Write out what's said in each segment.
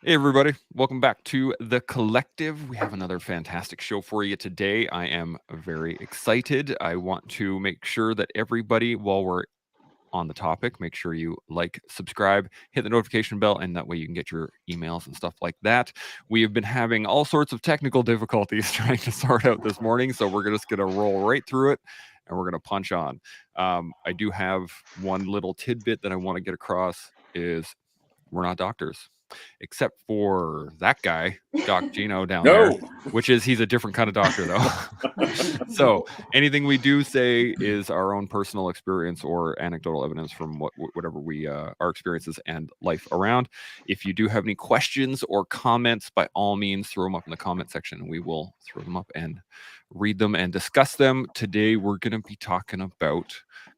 Hey, everybody. Welcome back to The Collective. We have another fantastic show for you today. I am very excited. I want to make sure that everybody, while we're on the topic, make sure you like, subscribe, hit the notification bell, and that way you can get your emails and stuff like that. We have been having all sorts of technical difficulties trying to sort out this morning, so we're just going to roll right through it and we're going to punch on. I do have one little tidbit that I want to get across is we're not doctors, except for that guy, Doc Gino down there, No. which is he's a different kind of doctor though. So anything we do say is our own personal experience or anecdotal evidence from whatever we our experiences and life around. If you do have any questions or comments, by all means, throw them up in the comment section, and we will throw them up and read them and discuss them. Today, we're going to be talking about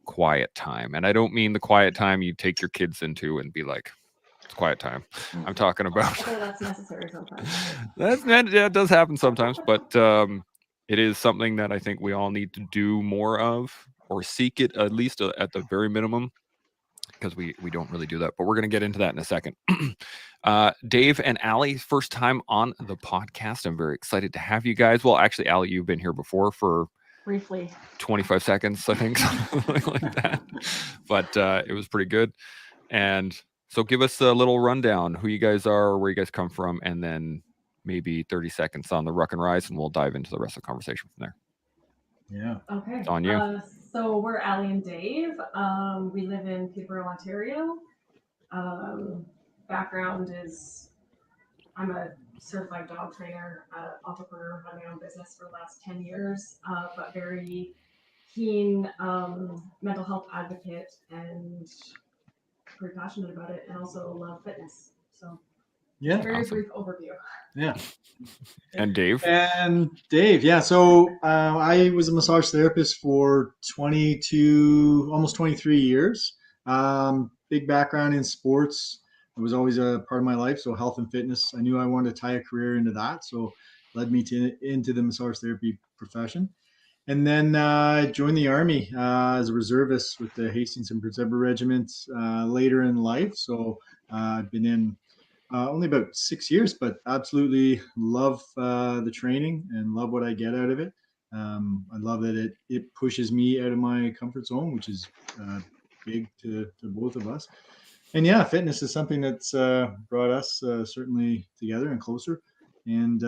quiet time, and I don't mean the quiet time you take your kids into and be like, it's quiet time. I'm talking about Although that's necessary sometimes. that does happen sometimes, but it is something that I think we all need to do more of, or seek it at least at the very minimum, because we don't really do that. But we're going to get into that in a second. Dave and Allie, first time on the podcast. I'm very excited to have you guys. Well, actually, Allie, you've been here before for Briefly 25 seconds, I think, something like that. But it was pretty good. And so give us a little rundown, who you guys are, where you guys come from, and then maybe 30 seconds on the Ruck and Rise, and we'll dive into the rest of the conversation from there. Yeah. Okay. It's on you. So we're Allie and Dave. We live in Peterborough, Ontario. Background is I'm a certified dog trainer, entrepreneur, run my own business for the last 10 years, but very keen mental health advocate and pretty passionate about it, and also love fitness. So Yeah. very Awesome. brief overview. Yeah. And Dave. And Dave, yeah. So I was a massage therapist for 22, almost 23 years. Big background in sports. It was always a part of my life. So health and fitness. I knew I wanted to tie a career into that. So led me into the massage therapy profession. And then joined the Army as a reservist with the Hastings and Prince Edward Regiment later in life. So I've been in only about 6 years, but absolutely love the training and love what I get out of it. I love that it pushes me out of my comfort zone, which is big to both of us. And yeah, fitness is something that's brought us certainly together and closer. And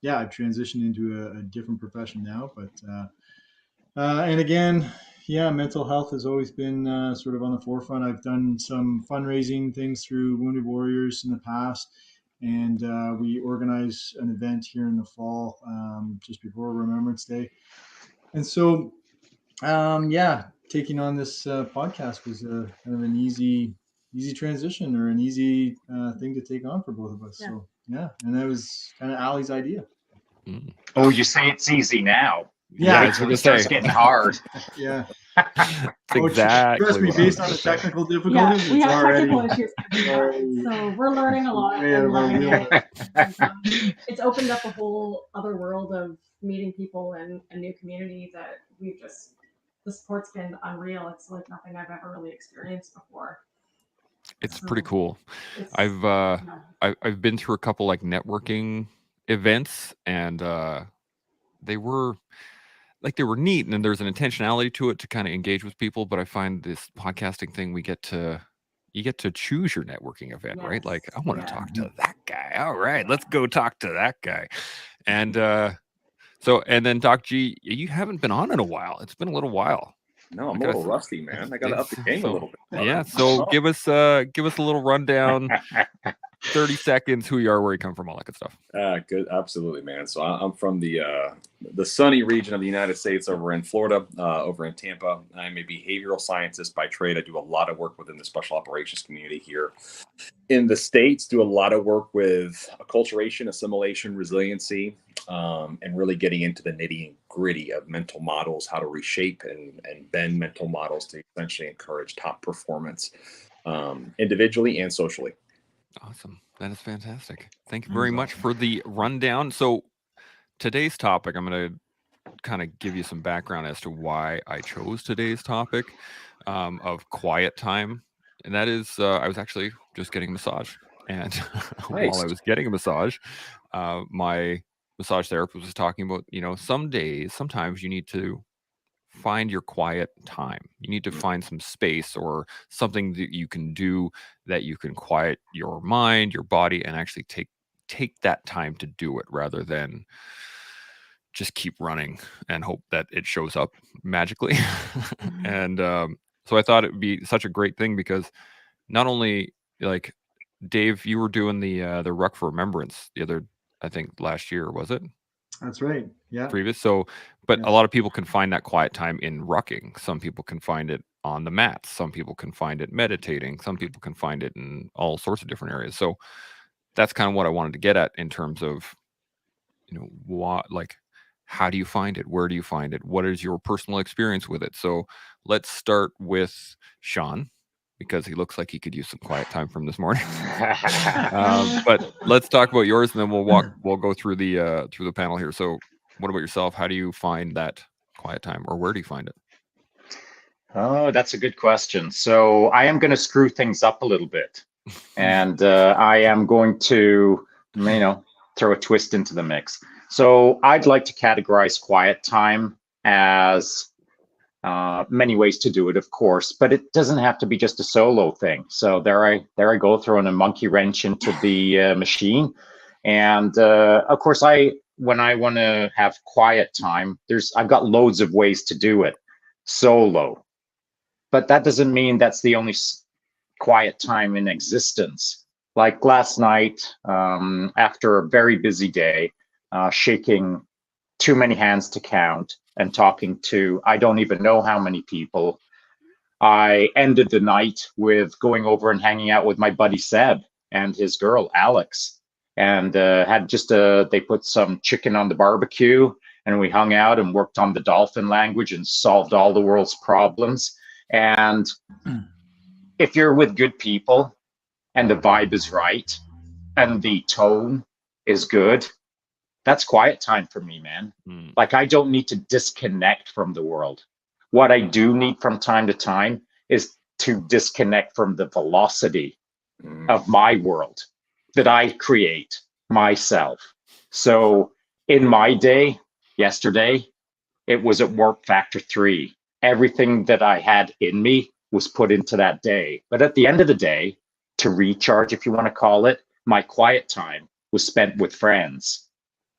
yeah, I've transitioned into a different profession now, but and again, yeah, mental health has always been sort of on the forefront. I've done some fundraising things through Wounded Warriors in the past, and we organize an event here in the fall, just before Remembrance Day. And so, yeah, taking on this podcast was kind of an easy transition or an easy thing to take on for both of us. Yeah. So yeah, and that was kind of Allie's idea. Mm. Oh, you say it's easy now. Yeah, I was Wait till gonna it starts say. getting hard. Yeah. It's Oh, exactly trust me, what I was based on gonna the say. technical Yeah, difficulties, we it's have already technical issues, so we're learning a lot way out and of our loving wheelhouse. it. It's opened up a whole other world of meeting people and a new community that the support's been unreal. It's like nothing I've ever really experienced before. It's So pretty cool. it's I've I've been through a couple like networking events, and they were neat, and then there's an intentionality to it to kind of engage with people. But I find this podcasting thing, you get to choose your networking event, right? Like, I want to Yeah. talk to that guy. All right, let's go talk to that guy. And and then Doc G, you haven't been on in a while. It's been a little while. No, I'm I a little gotta- rusty, man. I got to up the game a little bit. Yeah, so give us a little rundown, 30 seconds, who you are, where you come from, all that good stuff. Good, absolutely, man. So I'm from the sunny region of the United States, over in Florida, over in Tampa. I'm a behavioral scientist by trade. I do a lot of work within the special operations community here in the States. Do a lot of work with acculturation, assimilation, resiliency, and really getting into the nitty and gritty of mental models, how to reshape and bend mental models to essentially encourage top performance, individually and socially. Awesome. That is fantastic. Thank you very much for the rundown. So today's topic, I'm going to kind of give you some background as to why I chose today's topic of quiet time. And that is, I was actually just getting a massage. And Nice. while I was getting a massage, my massage therapist was talking about, sometimes you need to find your quiet time. You need to find some space or something that you can do that you can quiet your mind, your body, and actually take that time to do it rather than just keep running and hope that it shows up magically. And so I thought it would be such a great thing because not only like Dave, you were doing the Ruck for Remembrance I think last year, was it? That's right. Yeah. Previous. So, but a Yes. lot of people can find that quiet time in rucking. Some people can find it on the mats. Some people can find it meditating. Some people can find it in all sorts of different areas. So that's kind of what I wanted to get at in terms of, how do you find it? Where do you find it? What is your personal experience with it? So let's start with Shaun, because he looks like he could use some quiet time from this morning. But let's talk about yours, and then we'll go through the panel here. So what about yourself? How do you find that quiet time, or where do you find it? Oh, that's a good question. So I am going to screw things up a little bit, and I am going to, throw a twist into the mix. So I'd like to categorize quiet time as many ways to do it, of course, but it doesn't have to be just a solo thing. So there I go, throwing a monkey wrench into the machine. And of course, when I want to have quiet time, I've got loads of ways to do it solo. But that doesn't mean that's the only quiet time in existence. Like last night, after a very busy day, shaking too many hands to count and talking to I don't even know how many people, I ended the night with going over and hanging out with my buddy Seb and his girl Alex, and they put some chicken on the barbecue, and we hung out and worked on the dolphin language and solved all the world's problems. And if you're with good people and the vibe is right and the tone is good, that's quiet time for me, man. Like, I don't need to disconnect from the world. What I do need from time to time is to disconnect from the velocity of my world that I create myself. So in my day, yesterday, it was at work factor 3. Everything that I had in me was put into that day. But at the end of the day, to recharge, if you want to call it, my quiet time was spent with friends,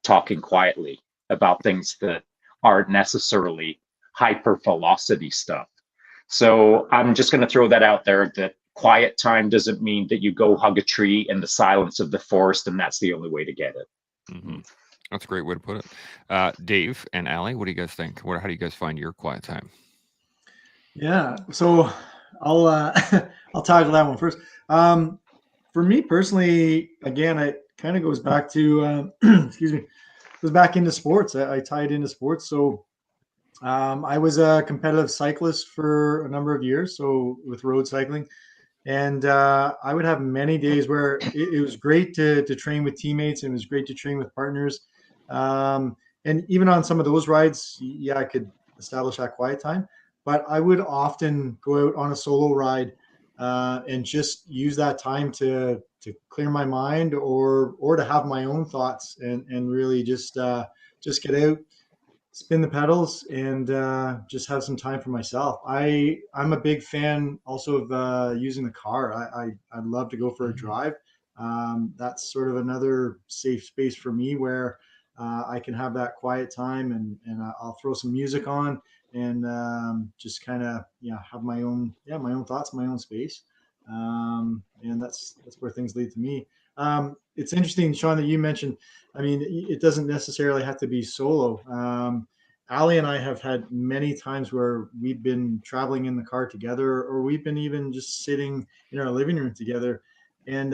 talking quietly about things that aren't necessarily hyper velocity stuff. So I'm just going to throw that out there, that quiet time doesn't mean that you go hug a tree in the silence of the forest and that's the only way to get it. Mm-hmm. That's a great way to put it. Dave and Allie, what do you guys think? How do you guys find your quiet time? Yeah, so I'll I'll tackle that one first. For me personally, again, it kind of goes back to excuse me, goes back into sports. I tie it into sports. So I was a competitive cyclist for a number of years, so with road cycling, and I would have many days where it was great to train with teammates, and it was great to train with partners. And even on some of those rides, yeah, I could establish that quiet time. But I would often go out on a solo ride and just use that time to clear my mind or to have my own thoughts and really just get out, spin the pedals, and just have some time for myself. I'm a big fan also of using the car. I'd love to go for a drive. That's sort of another safe space for me where I can have that quiet time, and I'll throw some music on and just kind of have my own thoughts, my own space. And that's where things lead to me. It's interesting, Shaun, that you mentioned, I mean, it doesn't necessarily have to be solo. Allie and I have had many times where we've been traveling in the car together, or we've been even just sitting in our living room together. And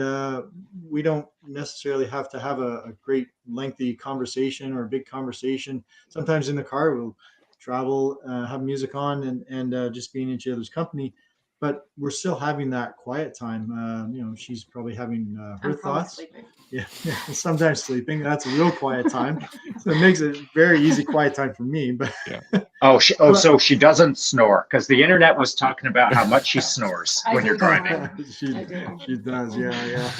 we don't necessarily have to have a great lengthy conversation or a big conversation. Sometimes in the car, we'll travel, have music on, and just be in each other's company. But we're still having that quiet time. She's probably having her thoughts. Sleeping. Yeah, sometimes sleeping. That's a real quiet time. So it makes it very easy quiet time for me. But Yeah. So she doesn't snore, because the internet was talking about how much she snores I when do you're driving. I do. She does, yeah.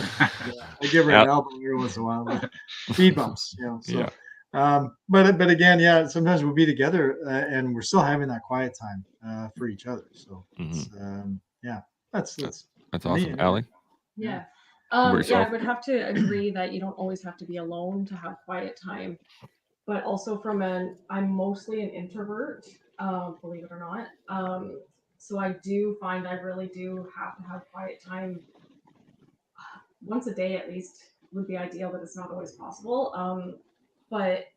I give her an elbow every once in a while, but speed bumps, So, but again, yeah, sometimes we'll be together and we're still having that quiet time for each other. So, it's, yeah, that's awesome. me, Allie? Yeah. What about Yeah, yourself? I would have to agree that you don't always have to be alone to have quiet time. But also I'm mostly an introvert, believe it or not. So I do find I really do have to have quiet time once a day at least would be ideal, but it's not always possible. But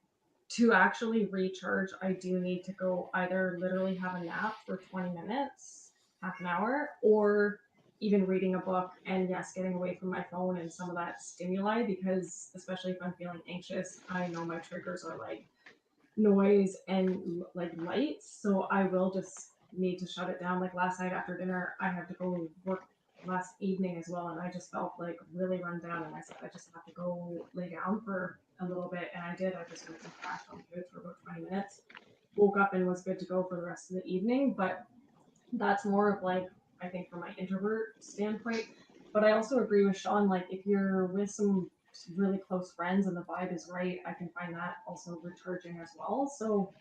to actually recharge, I do need to go either literally have a nap for 20 minutes, half an hour, or even reading a book and yes, getting away from my phone and some of that stimuli because especially if I'm feeling anxious, I know my triggers are like noise and like lights. So I will just need to shut it down. Like last night after dinner, I had to go work last evening as well, and I just felt like really run down. And I said I just have to go lay down for a little bit, and I did. I just went and crashed on the couch for about 20 minutes. Woke up and was good to go for the rest of the evening. But that's more of like I think from my introvert standpoint. But I also agree with Shaun. Like if you're with some really close friends and the vibe is right, I can find that also recharging as well. So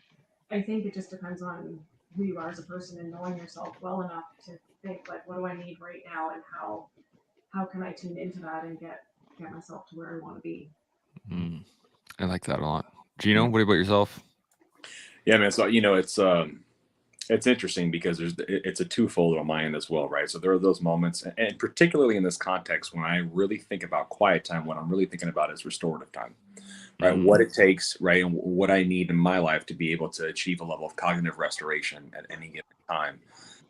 I think it just depends on who you are as a person and knowing yourself well enough to think like, what do I need right now, and how can I tune into that and get myself to where I want to be. I like that a lot. Gino, what about yourself? Yeah, man. So it's interesting because it's a twofold on my end as well, right? So there are those moments, and particularly in this context, when I really think about quiet time, what I'm really thinking about is restorative time, right? What it takes, right, and what I need in my life to be able to achieve a level of cognitive restoration at any given time,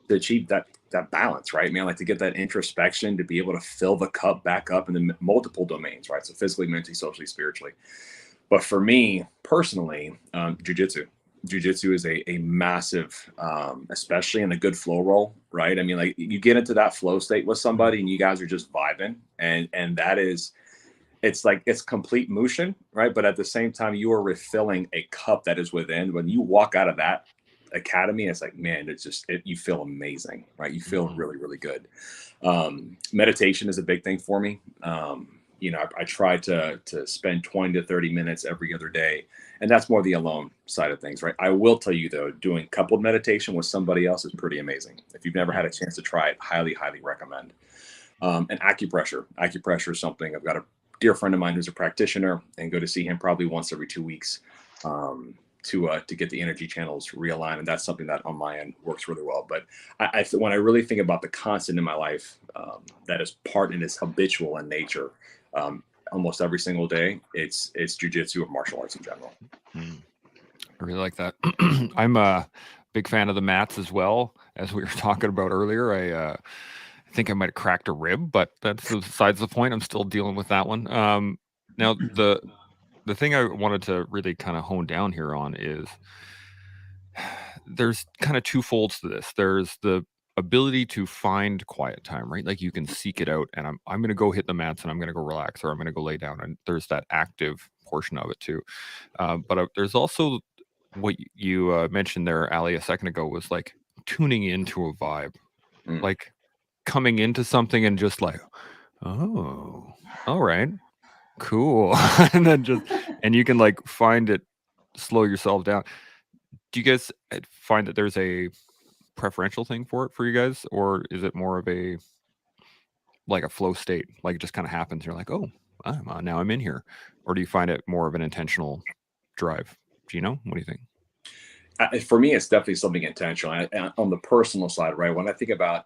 to achieve that balance, right, man? Like to get that introspection, to be able to fill the cup back up in the multiple domains, right? So physically, mentally, socially, spiritually. But for me personally, jujitsu. Jiu-jitsu is a massive, especially in a good flow roll, right? I mean, like you get into that flow state with somebody and you guys are just vibing, and that is, it's like it's complete motion, right? But at the same time, you are refilling a cup that is within. When you walk out of that academy, it's like, man, it's just you feel amazing, right? You feel really, really good. Meditation is a big thing for me. I try to spend 20 to 30 minutes every other day, and that's more the alone side of things, right? I will tell you though, doing coupled meditation with somebody else is pretty amazing. If you've never had a chance to try it, highly, highly recommend. And acupressure is something. I've got a dear friend of mine who's a practitioner, and go to see him probably once every 2 weeks. To get the energy channels realigned, and that's something that on my end works really well. But when I really think about the constant in my life, that is part and is habitual in nature, almost every single day, it's jujitsu or martial arts in general. I really like that. I'm a big fan of the mats as well, as we were talking about earlier. I think I might have cracked a rib, but that's besides the point. I'm still dealing with that one. Now the thing I wanted to really kind of hone down here on is there's kind of two folds to this. There's the ability to find quiet time, right? Like you can seek it out, and I'm going to go hit the mats and I'm going to go relax, or I'm going to go lay down, and there's that active portion of it too. But there's also what you mentioned there, Ali, a second ago, was like tuning into a vibe, like coming into something and just like, oh, all right, cool, and then and you can like find it, slow yourself down. Do you guys find that there's a preferential thing for it for you guys, or is it more of a like a flow state, like it just kind of happens, you're like, oh, now I'm in here? Or do you find it more of an intentional drive? Gino, what do you think? For me, it's definitely something intentional. And on the personal side, right, when I think about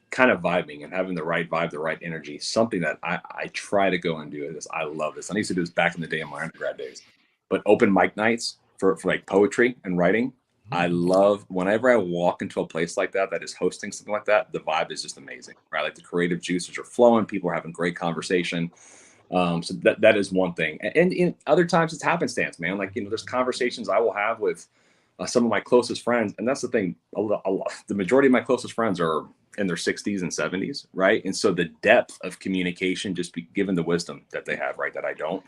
kind of vibing and having the right vibe, the right energy, something that I try to go and do this. I love this. I used to do this back in the day in my undergrad days, but open mic nights for like poetry and writing. I love whenever I walk into a place like that is hosting something like that. The vibe is just amazing, right? Like the creative juices are flowing. People are having great conversation. So that is one thing. And in other times it's happenstance, man. Like, there's conversations I will have with some of my closest friends. And that's the thing. The majority of my closest friends are in their 60s and 70s, right? And so the depth of communication, just given the wisdom that they have, right, that I don't,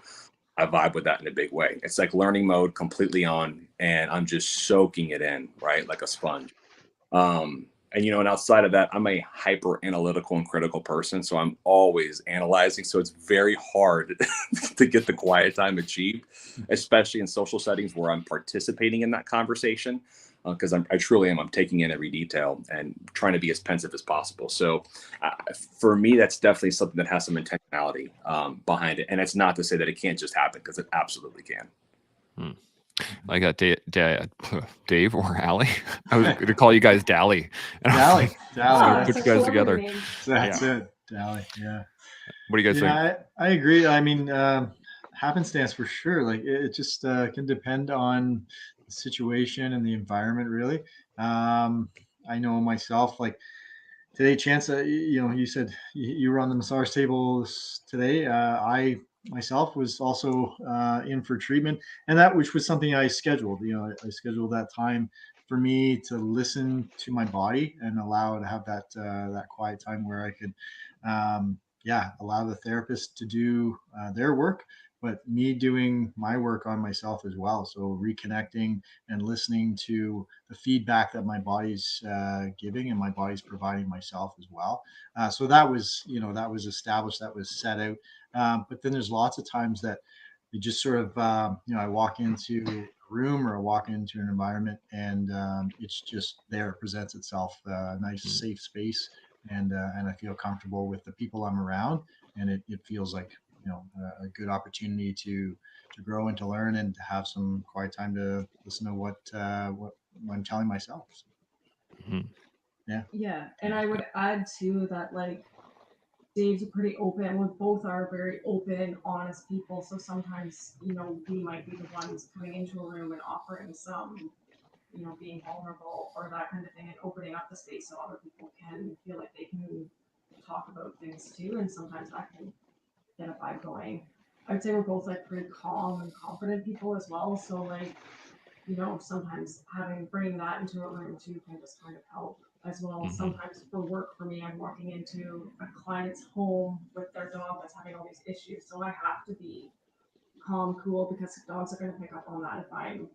I vibe with that in a big way. It's like learning mode completely on, and I'm just soaking it in, right? Like a sponge. And and outside of that, I'm a hyper analytical and critical person. So I'm always analyzing. So it's very hard to get the quiet time achieved, especially in social settings where I'm participating in that conversation. Because I truly am. I'm taking in every detail and trying to be as pensive as possible. So for me, that's definitely something that has some intentionality behind it. And it's not to say that it can't just happen, because it absolutely can. Like that, Dave or Allie. I was going to call you guys Dally. Dally. So put you guys together. That's it. Dally. Yeah. What do you guys think? I agree. I mean, happenstance for sure. Like it just can depend on the situation and the environment, really. I know myself, like today, Chance, you said you were on the massage table today. I myself was also in for treatment, and that which was something I scheduled. I scheduled that time for me to listen to my body and allow to have that quiet time where I could, allow the therapist to do their work, but me doing my work on myself as well. So reconnecting and listening to the feedback that my body's giving and my body's providing myself as well. So that was established, that was set out. But then there's lots of times that you just sort of, I walk into a room or I walk into an environment and it's just there, it presents itself, a nice safe space. And I feel comfortable with the people I'm around, and it feels like a good opportunity to grow and to learn and to have some quiet time to listen to what I'm telling myself. So, yeah, and I would add too that, like, Dave's pretty open. We both are very open, honest people. So sometimes, we might be the ones coming into a room and offering some, being vulnerable or that kind of thing, and opening up the space so other people can feel like they can talk about things too. And sometimes that can get a vibe going. I would say we're both like pretty calm and confident people as well. So like, sometimes bringing that into a room too can just kind of help as well. Sometimes for work, for me, I'm walking into a client's home with their dog that's having all these issues. So I have to be calm, cool, because dogs are going to pick up on that. If I'm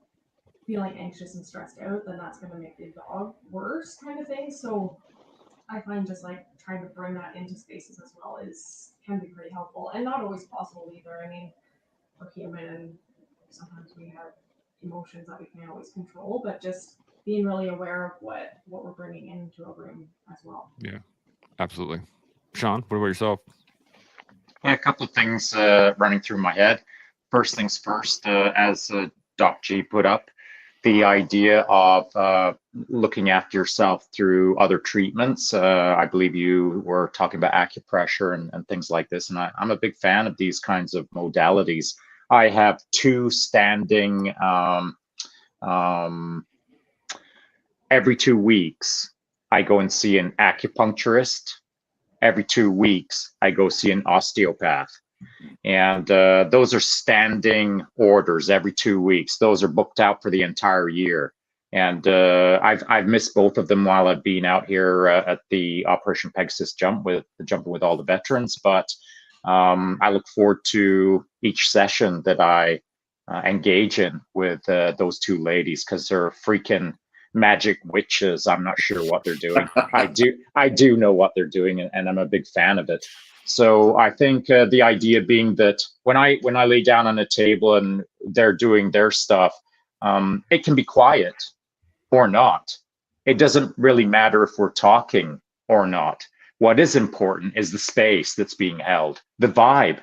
feeling anxious and stressed out, then that's going to make the dog worse, kind of thing. So I find just like trying to bring that into spaces as well can be pretty helpful, and not always possible either. I mean, we're human and sometimes we have emotions that we can't always control, but just being really aware of what we're bringing into a room as well. Yeah, absolutely. Shaun, what about yourself? Yeah, a couple of things running through my head. First things first, as Doc G put up, the idea of looking after yourself through other treatments. I believe you were talking about acupressure and things like this, and I'm a big fan of these kinds of modalities. I have two standing every 2 weeks. I go and see an acupuncturist. Every 2 weeks, I go see an osteopath. And those are standing orders every 2 weeks. Those are booked out for the entire year. And I've missed both of them while I've been out here at the Operation Pegasus Jumping with all the veterans. But I look forward to each session that I engage in with those two ladies, because they're freaking magic witches. I'm not sure what they're doing. I do know what they're doing, and I'm a big fan of it. So I think the idea being that when I lay down on a table and they're doing their stuff, it can be quiet or not. It doesn't really matter if we're talking or not. What is important is the space that's being held, the vibe.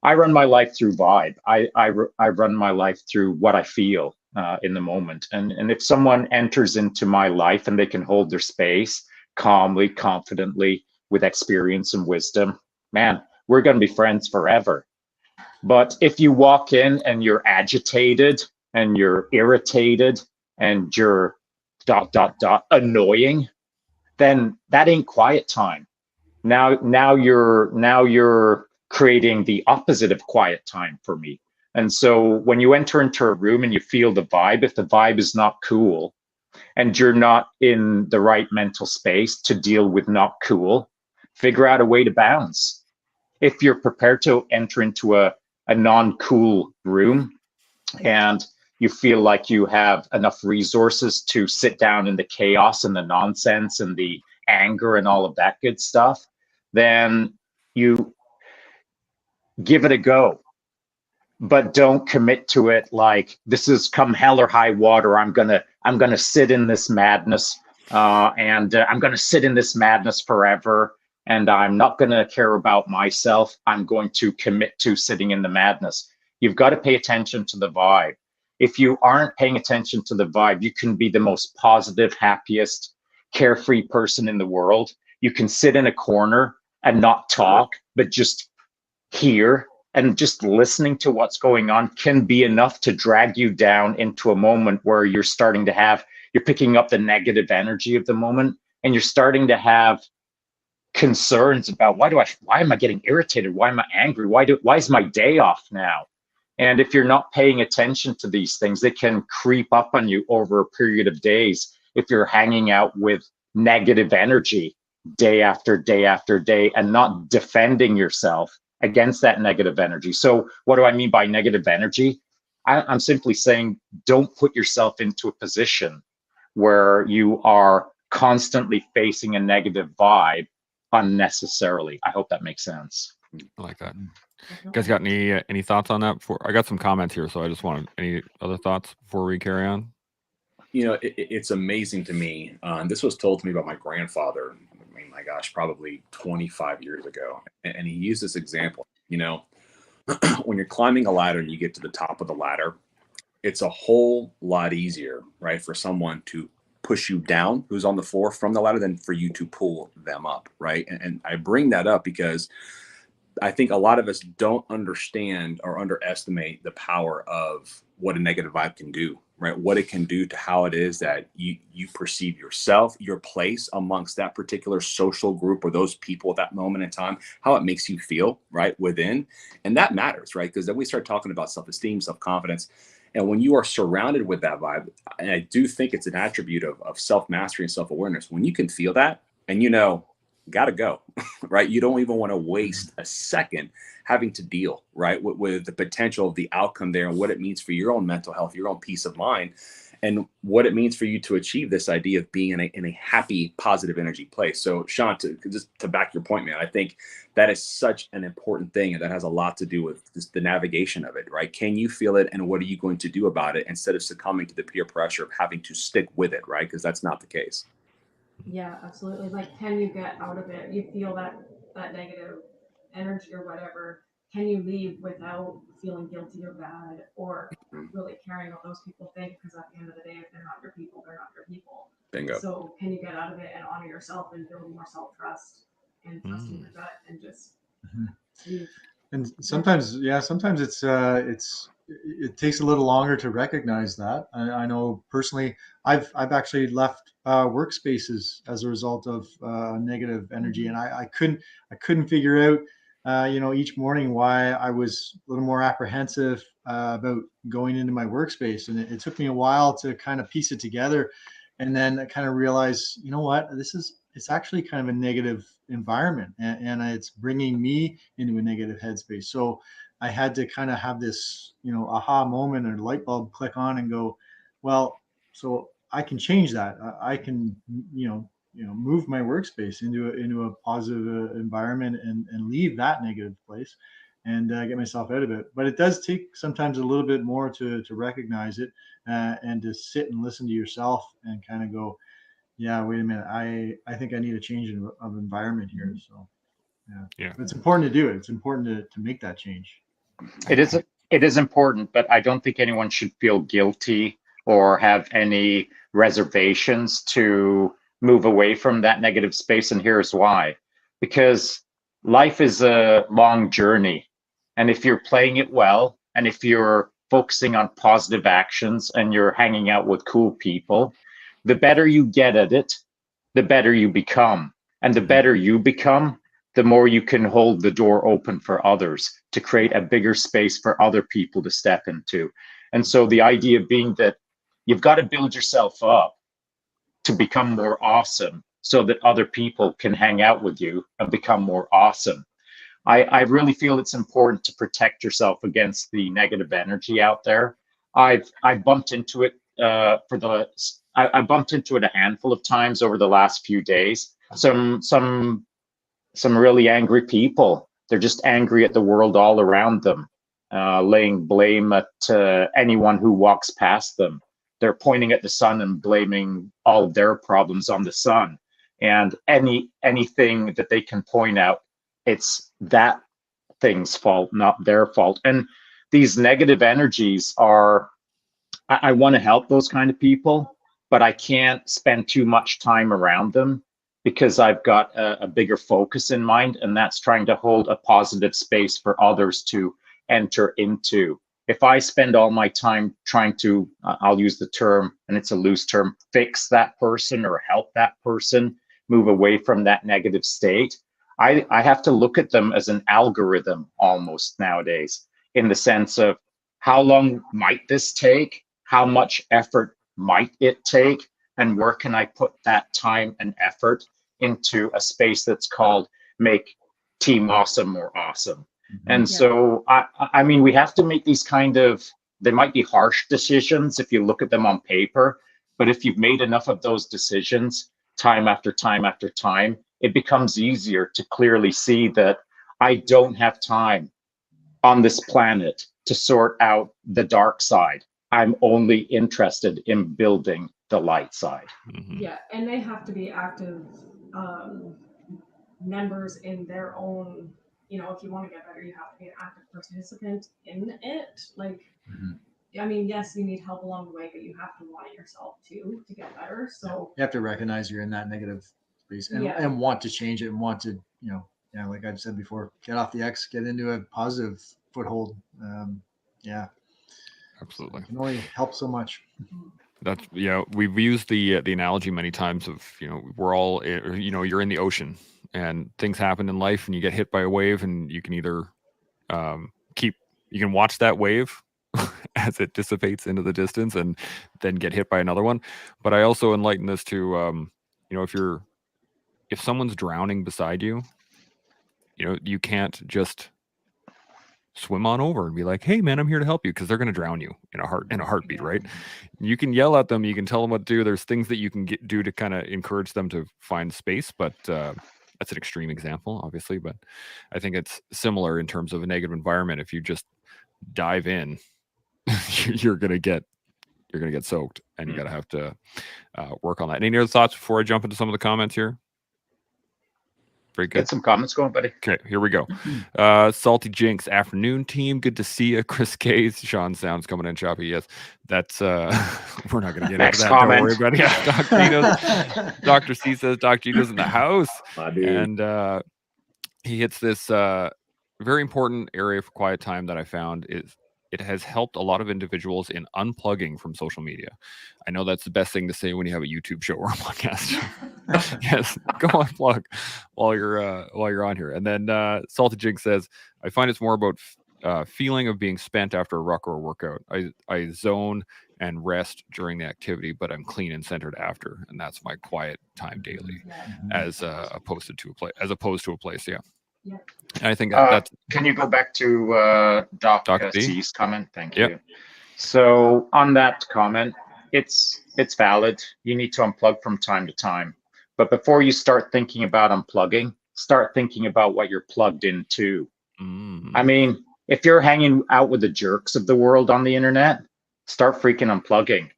I run my life through vibe. I run my life through what I feel in the moment. And if someone enters into my life and they can hold their space calmly, confidently, with experience and wisdom, man, we're going to be friends forever. But if you walk in and you're agitated and you're irritated and you're ... annoying, then that ain't quiet time. Now you're creating the opposite of quiet time for me. And so when you enter into a room and you feel the vibe, if the vibe is not cool and you're not in the right mental space to deal with not cool, figure out a way to bounce. If you're prepared to enter into a a non-cool room, and you feel like you have enough resources to sit down in the chaos and the nonsense and the anger and all of that good stuff, then you give it a go. But don't commit to it like this is come hell or high water. I'm gonna sit in this madness, and I'm gonna sit in this madness forever. And I'm not gonna care about myself. I'm going to commit to sitting in the madness. You've got to pay attention to the vibe. If you aren't paying attention to the vibe, you can be the most positive, happiest, carefree person in the world. You can sit in a corner and not talk, but just hear, and just listening to what's going on can be enough to drag you down into a moment where you're picking up the negative energy of the moment, and you're starting to have concerns about why am I getting irritated? Why am I angry? Why is my day off now? And if you're not paying attention to these things, they can creep up on you over a period of days if you're hanging out with negative energy day after day after day and not defending yourself against that negative energy. So what do I mean by negative energy? I'm simply saying don't put yourself into a position where you are constantly facing a negative vibe unnecessarily. I hope that makes sense. I like that. You guys got any thoughts on that? Before I got some comments here, so I just wanted any other thoughts before we carry on. You know, it's amazing to me. This was told to me by my grandfather. I mean, my gosh, probably 25 years ago. And he used this example. You know, when you're climbing a ladder and you get to the top of the ladder, it's a whole lot easier, right, for someone to push you down who's on the floor from the ladder than for you to pull them up, right? And I bring that up because I think a lot of us don't understand or underestimate the power of what a negative vibe can do, right? What it can do to how it is that you perceive yourself, your place amongst that particular social group or those people at that moment in time, how it makes you feel, right, within. And that matters, right? Because then we start talking about self-esteem, self-confidence. And when you are surrounded with that vibe, and I do think it's an attribute of self-mastery and self-awareness, when you can feel that and you know, gotta go, right? You don't even want to waste a second having to deal, right, with the potential of the outcome there and what it means for your own mental health, your own peace of mind, and what it means for you to achieve this idea of being in a happy, positive energy place. So, Shaun, to back your point, man, I think that is such an important thing, and that has a lot to do with just the navigation of it, right? Can you feel it, and what are you going to do about it instead of succumbing to the peer pressure of having to stick with it, right? Because that's not the case. Yeah, absolutely. Like, can you get out of it? You feel that negative energy or whatever. Can you leave without feeling guilty or bad or really caring what those people think? Because at the end of the day, if they're not your people, they're not your people. Bingo. So can you get out of it and honor yourself and build more self-trust and trusting your gut and just leave? And sometimes, sometimes it takes a little longer to recognize that. I know personally, I've actually left workspaces as a result of negative energy, and I couldn't figure out, each morning why I was a little more apprehensive about going into my workspace, and it took me a while to kind of piece it together, and then I kind of realized, you know what, it's actually kind of a negative environment, and it's bringing me into a negative headspace. So I had to kind of have this, aha moment or light bulb click on and go, well, so I can change that. I can, move my workspace into a positive environment and leave that negative place and get myself out of it. But it does take sometimes a little bit more to recognize it and to sit and listen to yourself and kind of go, yeah, wait a minute. I think I need a change of environment here. So, yeah, it's important to do it. It's important to make that change. It is important, but I don't think anyone should feel guilty or have any reservations to move away from that negative space. And here's why. Because life is a long journey. And if you're playing it well, and if you're focusing on positive actions and you're hanging out with cool people, the better you get at it, the better you become. And the better you become, the more you can hold the door open for others to create a bigger space for other people to step into. And so the idea being that you've got to build yourself up to become more awesome so that other people can hang out with you and become more awesome. I really feel it's important to protect yourself against the negative energy out there. I bumped into it I bumped into it a handful of times over the last few days. Some really angry people. They're just angry at the world all around them, laying blame at anyone who walks past them. They're pointing at the sun and blaming all of their problems on the sun. And anything that they can point out, it's that thing's fault, not their fault. And these negative energies are, I want to help those kind of people, but I can't spend too much time around them because I've got a bigger focus in mind, and that's trying to hold a positive space for others to enter into. If I spend all my time trying to, I'll use the term, and it's a loose term, fix that person or help that person move away from that negative state, I have to look at them as an algorithm almost nowadays, in the sense of how long might this take? How much effort might it take? And where can I put that time and effort into a space that's called make Team Awesome more awesome? And so, I mean, we have to make these kind of, they might be harsh decisions if you look at them on paper, but if you've made enough of those decisions time after time after time, it becomes easier to clearly see that I don't have time on this planet to sort out the dark side. I'm only interested in building the light side. Yeah, and they have to be active members in their own, if you want to get better, you have to be an active participant in it. Like, I mean, yes, you need help along the way, but you have to want it yourself too to get better. So you have to recognize you're in that negative space and want to change it and want to, like I've said before, get off the X, get into a positive foothold. Absolutely. So it can only help so much. That's, we've used the analogy many times of, we're all, you're in the ocean and things happen in life and you get hit by a wave, and you can either you can watch that wave as it dissipates into the distance and then get hit by another one. But I also enlighten this to, if someone's drowning beside you, you can't just swim on over and be like, hey man, I'm here to help you, because they're going to drown you in a heartbeat, right? You can yell at them, you can tell them what to do, there's things that you can do to kind of encourage them to find space, but that's an extreme example, obviously, but I think it's similar in terms of a negative environment. If you just dive in, you're gonna get soaked, and you gotta have to work on that. Any other thoughts before I jump into some of the comments here? Very good. Get some comments going, buddy. Okay, here we go. Salty Jinx, afternoon team. Good to see you. Chris Case, Sean sounds coming in choppy. Yes, that's we're not going to get into that. Comment. Don't worry about it. Doc Gino's, Dr. C says Doc Gino's in the house, and he hits this very important area for quiet time that I found is it has helped a lot of individuals in unplugging from social media. I know that's the best thing to say when you have a YouTube show or a podcast. Yes, go unplug while you're on here. And then Salty Jig says, I find it's more about feeling of being spent after a ruck or a workout. I zone and rest during the activity, but I'm clean and centered after, and that's my quiet time daily, as opposed to a place. Yeah. Yeah. And I think that's. Can you go back to Doc B? C's comment? Thank you. So on that comment, it's valid. You need to unplug from time to time. But before you start thinking about unplugging, start thinking about what you're plugged into. I mean, if you're hanging out with the jerks of the world on the internet, start freaking unplugging.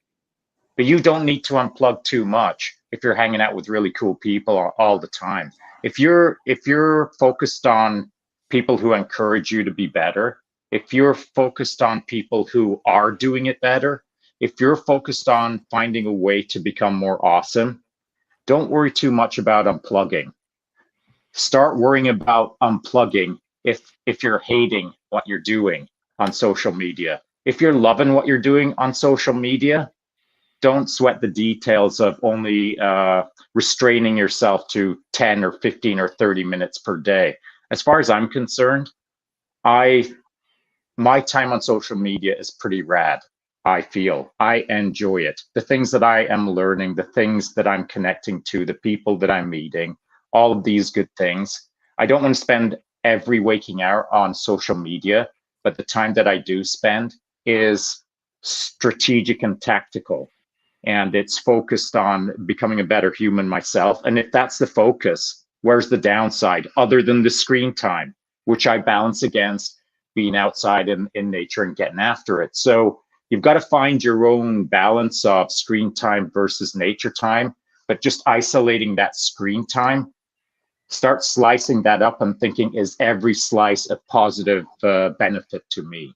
But you don't need to unplug too much if you're hanging out with really cool people all the time. If you're focused on people who encourage you to be better, if you're focused on people who are doing it better, if you're focused on finding a way to become more awesome, don't worry too much about unplugging. Start worrying about unplugging if you're hating what you're doing on social media. If you're loving what you're doing on social media, don't sweat the details of only restraining yourself to 10 or 15 or 30 minutes per day. As far as I'm concerned, my time on social media is pretty rad. I feel I enjoy it. The things that I am learning, the things that I'm connecting to, the people that I'm meeting, all of these good things. I don't want to spend every waking hour on social media, but the time that I do spend is strategic and tactical. And it's focused on becoming a better human myself. And if that's the focus, where's the downside other than the screen time, which I balance against being outside in nature and getting after it? So you've got to find your own balance of screen time versus nature time, but just isolating that screen time, start slicing that up and thinking, is every slice a positive benefit to me?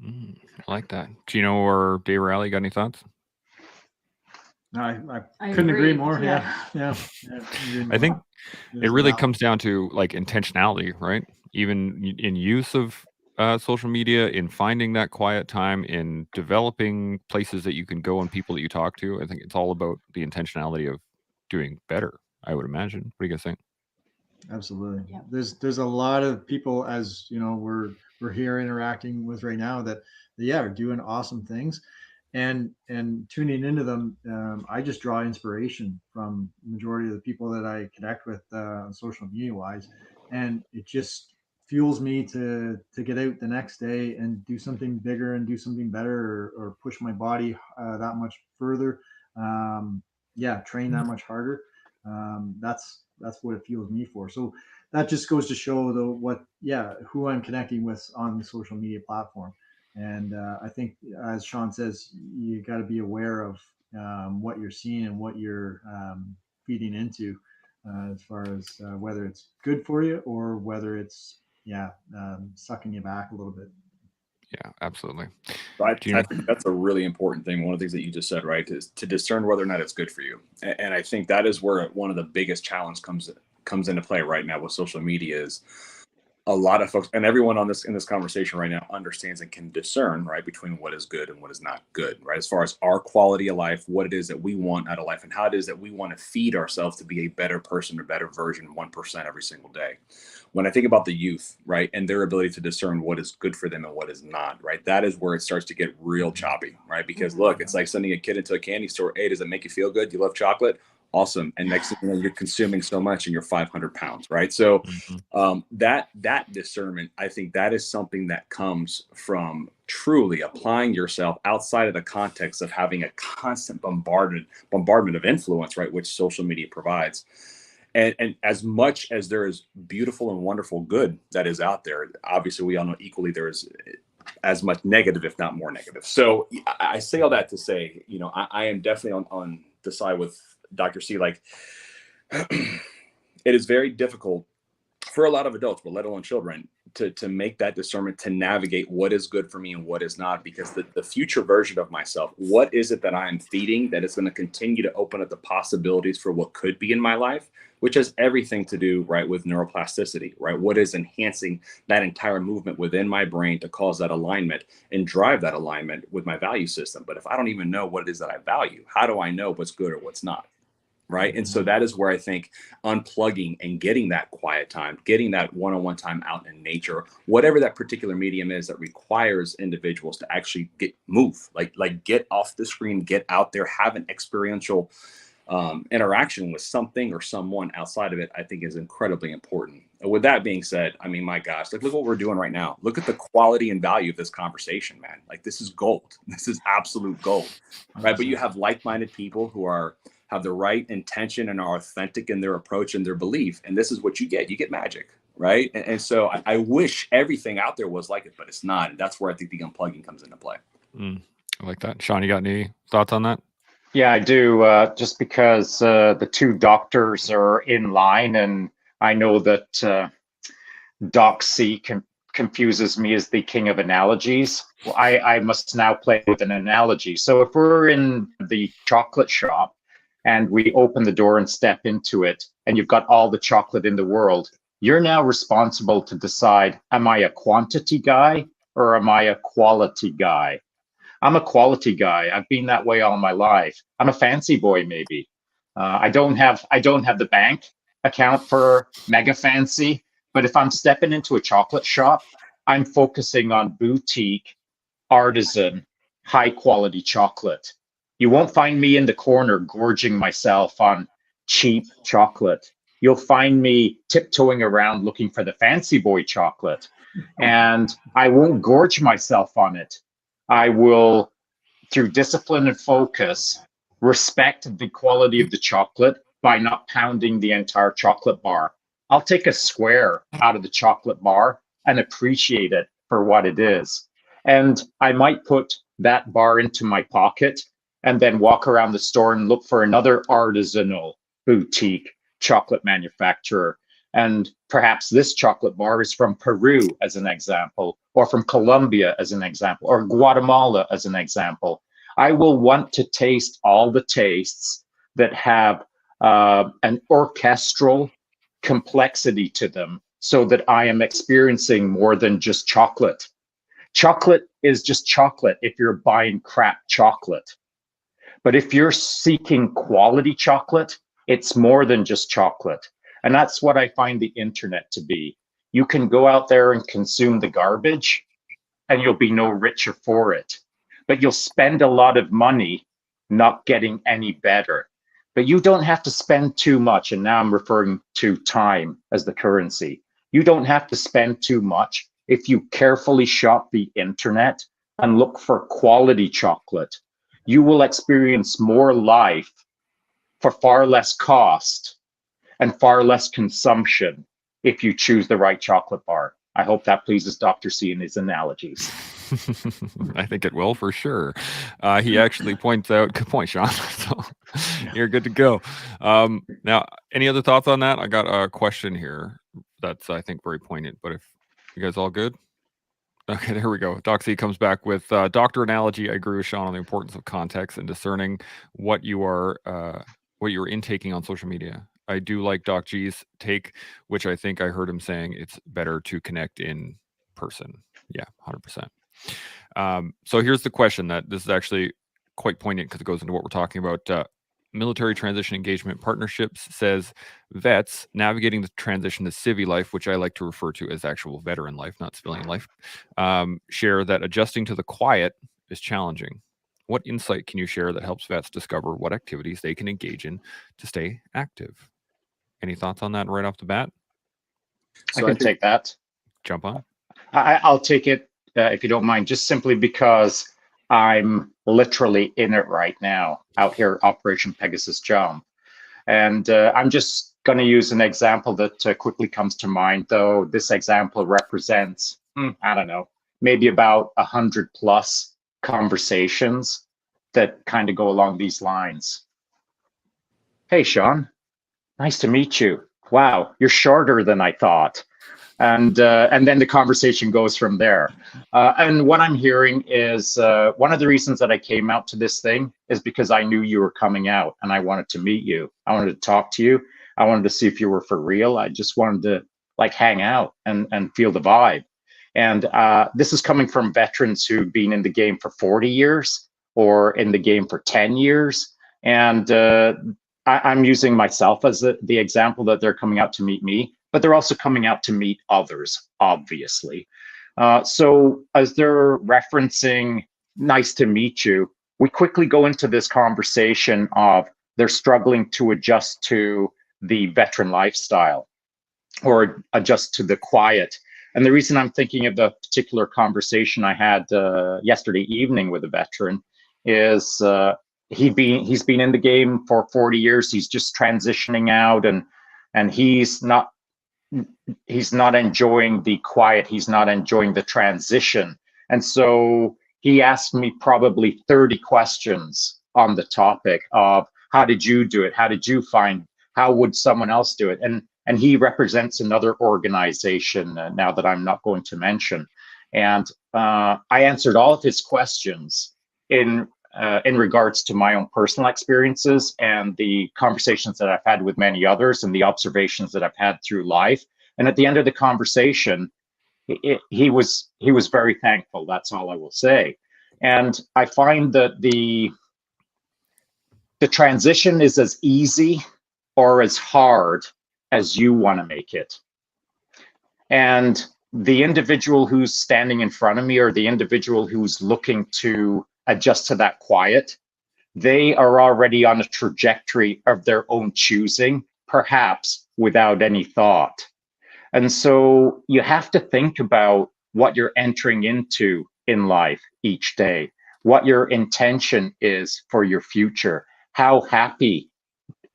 I like that. Gino or Dave Rally, got any thoughts? No, I I couldn't agree agree. more. Yeah. I think There's it a really balance. comes down to like intentionality, right? Even in use of social media, in finding that quiet time, in developing places that you can go and people that you talk to. I think it's all about the intentionality of doing better, I would imagine. What do you guys think? Absolutely. Yep. There's a lot of people, as you know, we're here interacting with right now that are doing awesome things, and tuning into them. I just draw inspiration from the majority of the people that I connect with on social media wise, and it just fuels me to get out the next day and do something bigger and do something better, or push my body that much further. Train that much harder. That's what it fuels me for. So that just goes to show who I'm connecting with on the social media platform. And I think, as Shaun says, you got to be aware of what you're seeing and what you're feeding into, as far as whether it's good for you or whether it's sucking you back a little bit. Yeah, absolutely. I Gino? think that's a really important thing. One of the things that you just said, right, is to discern whether or not it's good for you. And I think that is where one of the biggest challenges comes into play right now with social media. Is a lot of folks, and everyone in this conversation right now understands and can discern, right, between what is good and what is not good, right, as far as our quality of life, what it is that we want out of life, and how it is that we want to feed ourselves to be a better person, a better version, 1% every single day. When I think about the youth, right, and their ability to discern what is good for them and what is not, right, that is where it starts to get real choppy, right? Because look, it's like sending a kid into a candy store. Hey, does it make you feel good? You love chocolate? Awesome. And next thing you know, you're consuming so much and you're 500 pounds, right? So that discernment, I think that is something that comes from truly applying yourself outside of the context of having a constant bombardment of influence, right, which social media provides. And as much as there is beautiful and wonderful good that is out there, obviously we all know equally there is as much negative, if not more negative. So I say all that to say, I am definitely on the side with Dr. C. Like, it is very difficult for a lot of adults, but let alone children, to make that discernment, to navigate what is good for me and what is not, because the future version of myself, what is it that I am feeding that is going to continue to open up the possibilities for what could be in my life, which has everything to do, right, with neuroplasticity, right? What is enhancing that entire movement within my brain to cause that alignment and drive that alignment with my value system. But if I don't even know what it is that I value, how do I know what's good or what's not? Right. And so that is where I think unplugging and getting that quiet time, getting that one-on-one time out in nature, whatever that particular medium is that requires individuals to actually move, like get off the screen, get out there, have an experiential interaction with something or someone outside of it, I think is incredibly important. With that being said, I mean, my gosh, like, look what we're doing right now. Look at the quality and value of this conversation, man. Like, this is gold. This is absolute gold, right? But you have like-minded people who have the right intention and are authentic in their approach and their belief. And this is what you get. You get magic, right? And so I wish everything out there was like it, but it's not. And that's where I think the unplugging comes into play. I like that. Shaun, you got any thoughts on that? Yeah, I do. Just because the two doctors are in line, and I know that Doc C confuses me as the king of analogies. Well, I must now play with an analogy. So if we're in the chocolate shop and we open the door and step into it, and you've got all the chocolate in the world, you're now responsible to decide, am I a quantity guy or am I a quality guy? I'm a quality guy. I've been that way all my life. I'm a fancy boy, maybe. I don't have the bank account for mega fancy, but if I'm stepping into a chocolate shop, I'm focusing on boutique, artisan, high quality chocolate. You won't find me in the corner gorging myself on cheap chocolate. you'll find me tiptoeing around looking for the fancy boy chocolate. And I won't gorge myself on it. I will, through discipline and focus, respect the quality of the chocolate by not pounding the entire chocolate bar. I'll take a square out of the chocolate bar and appreciate it for what it is. And I might put that bar into my pocket and then walk around the store and look for another artisanal boutique chocolate manufacturer. And perhaps this chocolate bar is from Peru, as an example, or from Colombia, as an example, or Guatemala, as an example. I will want to taste all the tastes that have an orchestral complexity to them, so that I am experiencing more than just chocolate. Chocolate is just chocolate if you're buying crap chocolate. But if you're seeking quality chocolate, it's more than just chocolate. And that's what I find the internet to be. You can go out there and consume the garbage, and you'll be no richer for it. But you'll spend a lot of money not getting any better. But you don't have to spend too much. And now I'm referring to time as the currency. You don't have to spend too much if you carefully shop the internet and look for quality chocolate. You will experience more life for far less cost and far less consumption if you choose the right chocolate bar. I hope that pleases Dr. C in his analogies. I think it will for sure. He actually points out, good point, Shaun. So you're good to go. Now, any other thoughts on that? I got a question here that's, I think, very poignant, but if you guys all good? Okay, there we go. Doc C comes back with doctor analogy. I agree with Shaun on the importance of context and discerning what you're intaking on social media. I do like Doc G's take, which I think I heard him saying it's better to connect in person. Yeah, 100%. So here's the question that this is actually quite poignant because it goes into what we're talking about. Military transition engagement partnerships says vets navigating the transition to civvy life, which I like to refer to as actual veteran life, not civilian life, share that adjusting to the quiet is challenging. What insight can you share that helps vets discover what activities they can engage in to stay active? Any thoughts on that right off the bat? So I can take that. Jump on. I'll take it if you don't mind, just simply because I'm literally in it right now out here, Operation Pegasus Jump. And I'm just going to use an example that quickly comes to mind, though this example represents, I don't know, maybe about 100+ conversations that kind of go along these lines. Hey, Shaun, nice to meet you. Wow, you're shorter than I thought. And then the conversation goes from there. And what I'm hearing is one of the reasons that I came out to this thing is because I knew you were coming out and I wanted to meet you. I wanted to talk to you. I wanted to see if you were for real. I just wanted to like hang out and feel the vibe. And this is coming from veterans who've been in the game for 40 years or in the game for 10 years. And I'm using myself as the example that they're coming out to meet me, but they're also coming out to meet others, obviously. So as they're referencing, nice to meet you, we quickly go into this conversation of they're struggling to adjust to the veteran lifestyle or adjust to the quiet. And the reason I'm thinking of the particular conversation I had yesterday evening with a veteran is he's been in the game for 40 years. He's just transitioning out and he's not enjoying the quiet. He's not enjoying the transition. And so he asked me probably 30 questions on the topic of how did you do it? How did you find, how would someone else do it? And he represents another organization now that I'm not going to mention. And I answered all of his questions in regards to my own personal experiences and the conversations that I've had with many others and the observations that I've had through life. And at the end of the conversation, he was very thankful. That's all I will say. And I find that the transition is as easy or as hard as you want to make it. And the individual who's standing in front of me or the individual who's looking to adjust to that quiet, they are already on a trajectory of their own choosing, perhaps without any thought. And so you have to think about what you're entering into in life each day, what your intention is for your future. How happy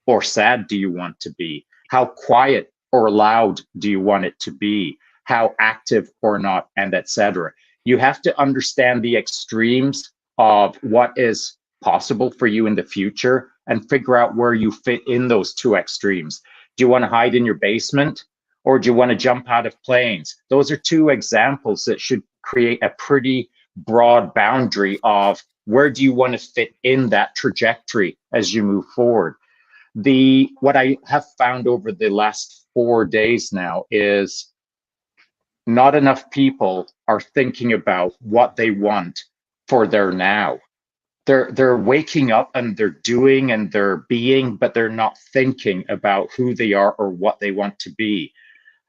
or sad do you want to be? How quiet or loud do you want it to be? How active or not, and etc. You have to understand the extremes of what is possible for you in the future and figure out where you fit in those two extremes. Do you want to hide in your basement, or do you want to jump out of planes? Those are two examples that should create a pretty broad boundary of where do you want to fit in that trajectory as you move forward. What I have found over the last 4 days now is not enough people are thinking about what they want for their now. They're waking up and they're doing and they're being, but they're not thinking about who they are or what they want to be.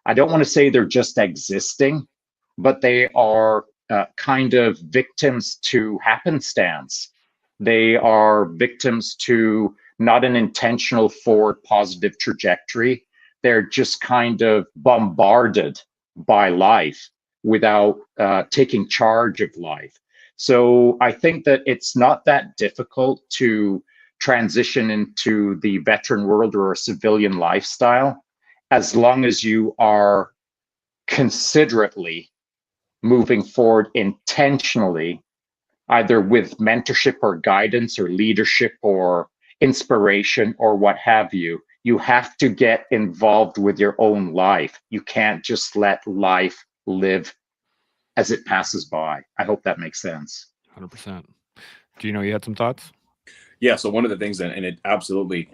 I don't want to say they're just existing, but they are kind of victims to happenstance. They are victims to not an intentional forward positive trajectory. They're just kind of bombarded by life without taking charge of life. So I think that it's not that difficult to transition into the veteran world or a civilian lifestyle, as long as you are considerately moving forward intentionally, either with mentorship or guidance or leadership or inspiration or what have you. You have to get involved with your own life. You can't just let life live as it passes by. I hope that makes sense. 100%. Gino, you had some thoughts? Yeah. So one of the things that, and it absolutely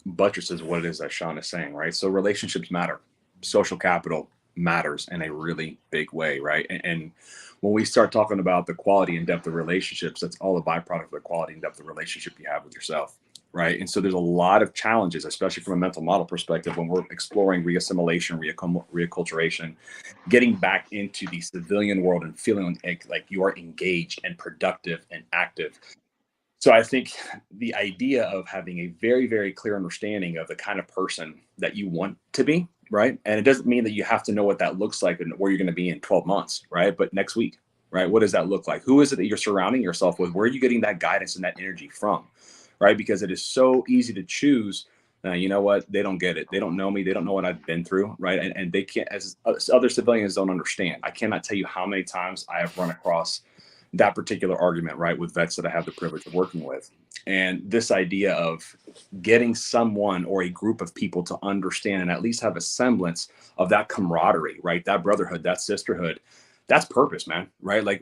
buttresses what it is that Shaun is saying, right? So relationships matter. Social capital matters in a really big way, right? And when we start talking about the quality and depth of relationships, that's all a byproduct of the quality and depth of relationship you have with yourself, right? And so there's a lot of challenges, especially from a mental model perspective, when we're exploring reassimilation, reacculturation, getting back into the civilian world and feeling like you are engaged and productive and active. So I think the idea of having a very, very clear understanding of the kind of person that you want to be, right? And it doesn't mean that you have to know what that looks like and where you're going to be in 12 months, right? But next week, right? What does that look like? Who is it that you're surrounding yourself with? Where are you getting that guidance and that energy from, right? Because it is so easy to choose. You know what? They don't get it. They don't know me. They don't know what I've been through, right? And they can't, as other civilians don't understand. I cannot tell you how many times I have run across that particular argument, right, with vets that I have the privilege of working with. And this idea of getting someone or a group of people to understand and at least have a semblance of that camaraderie, right, that brotherhood, that sisterhood, that's purpose, man, right? Like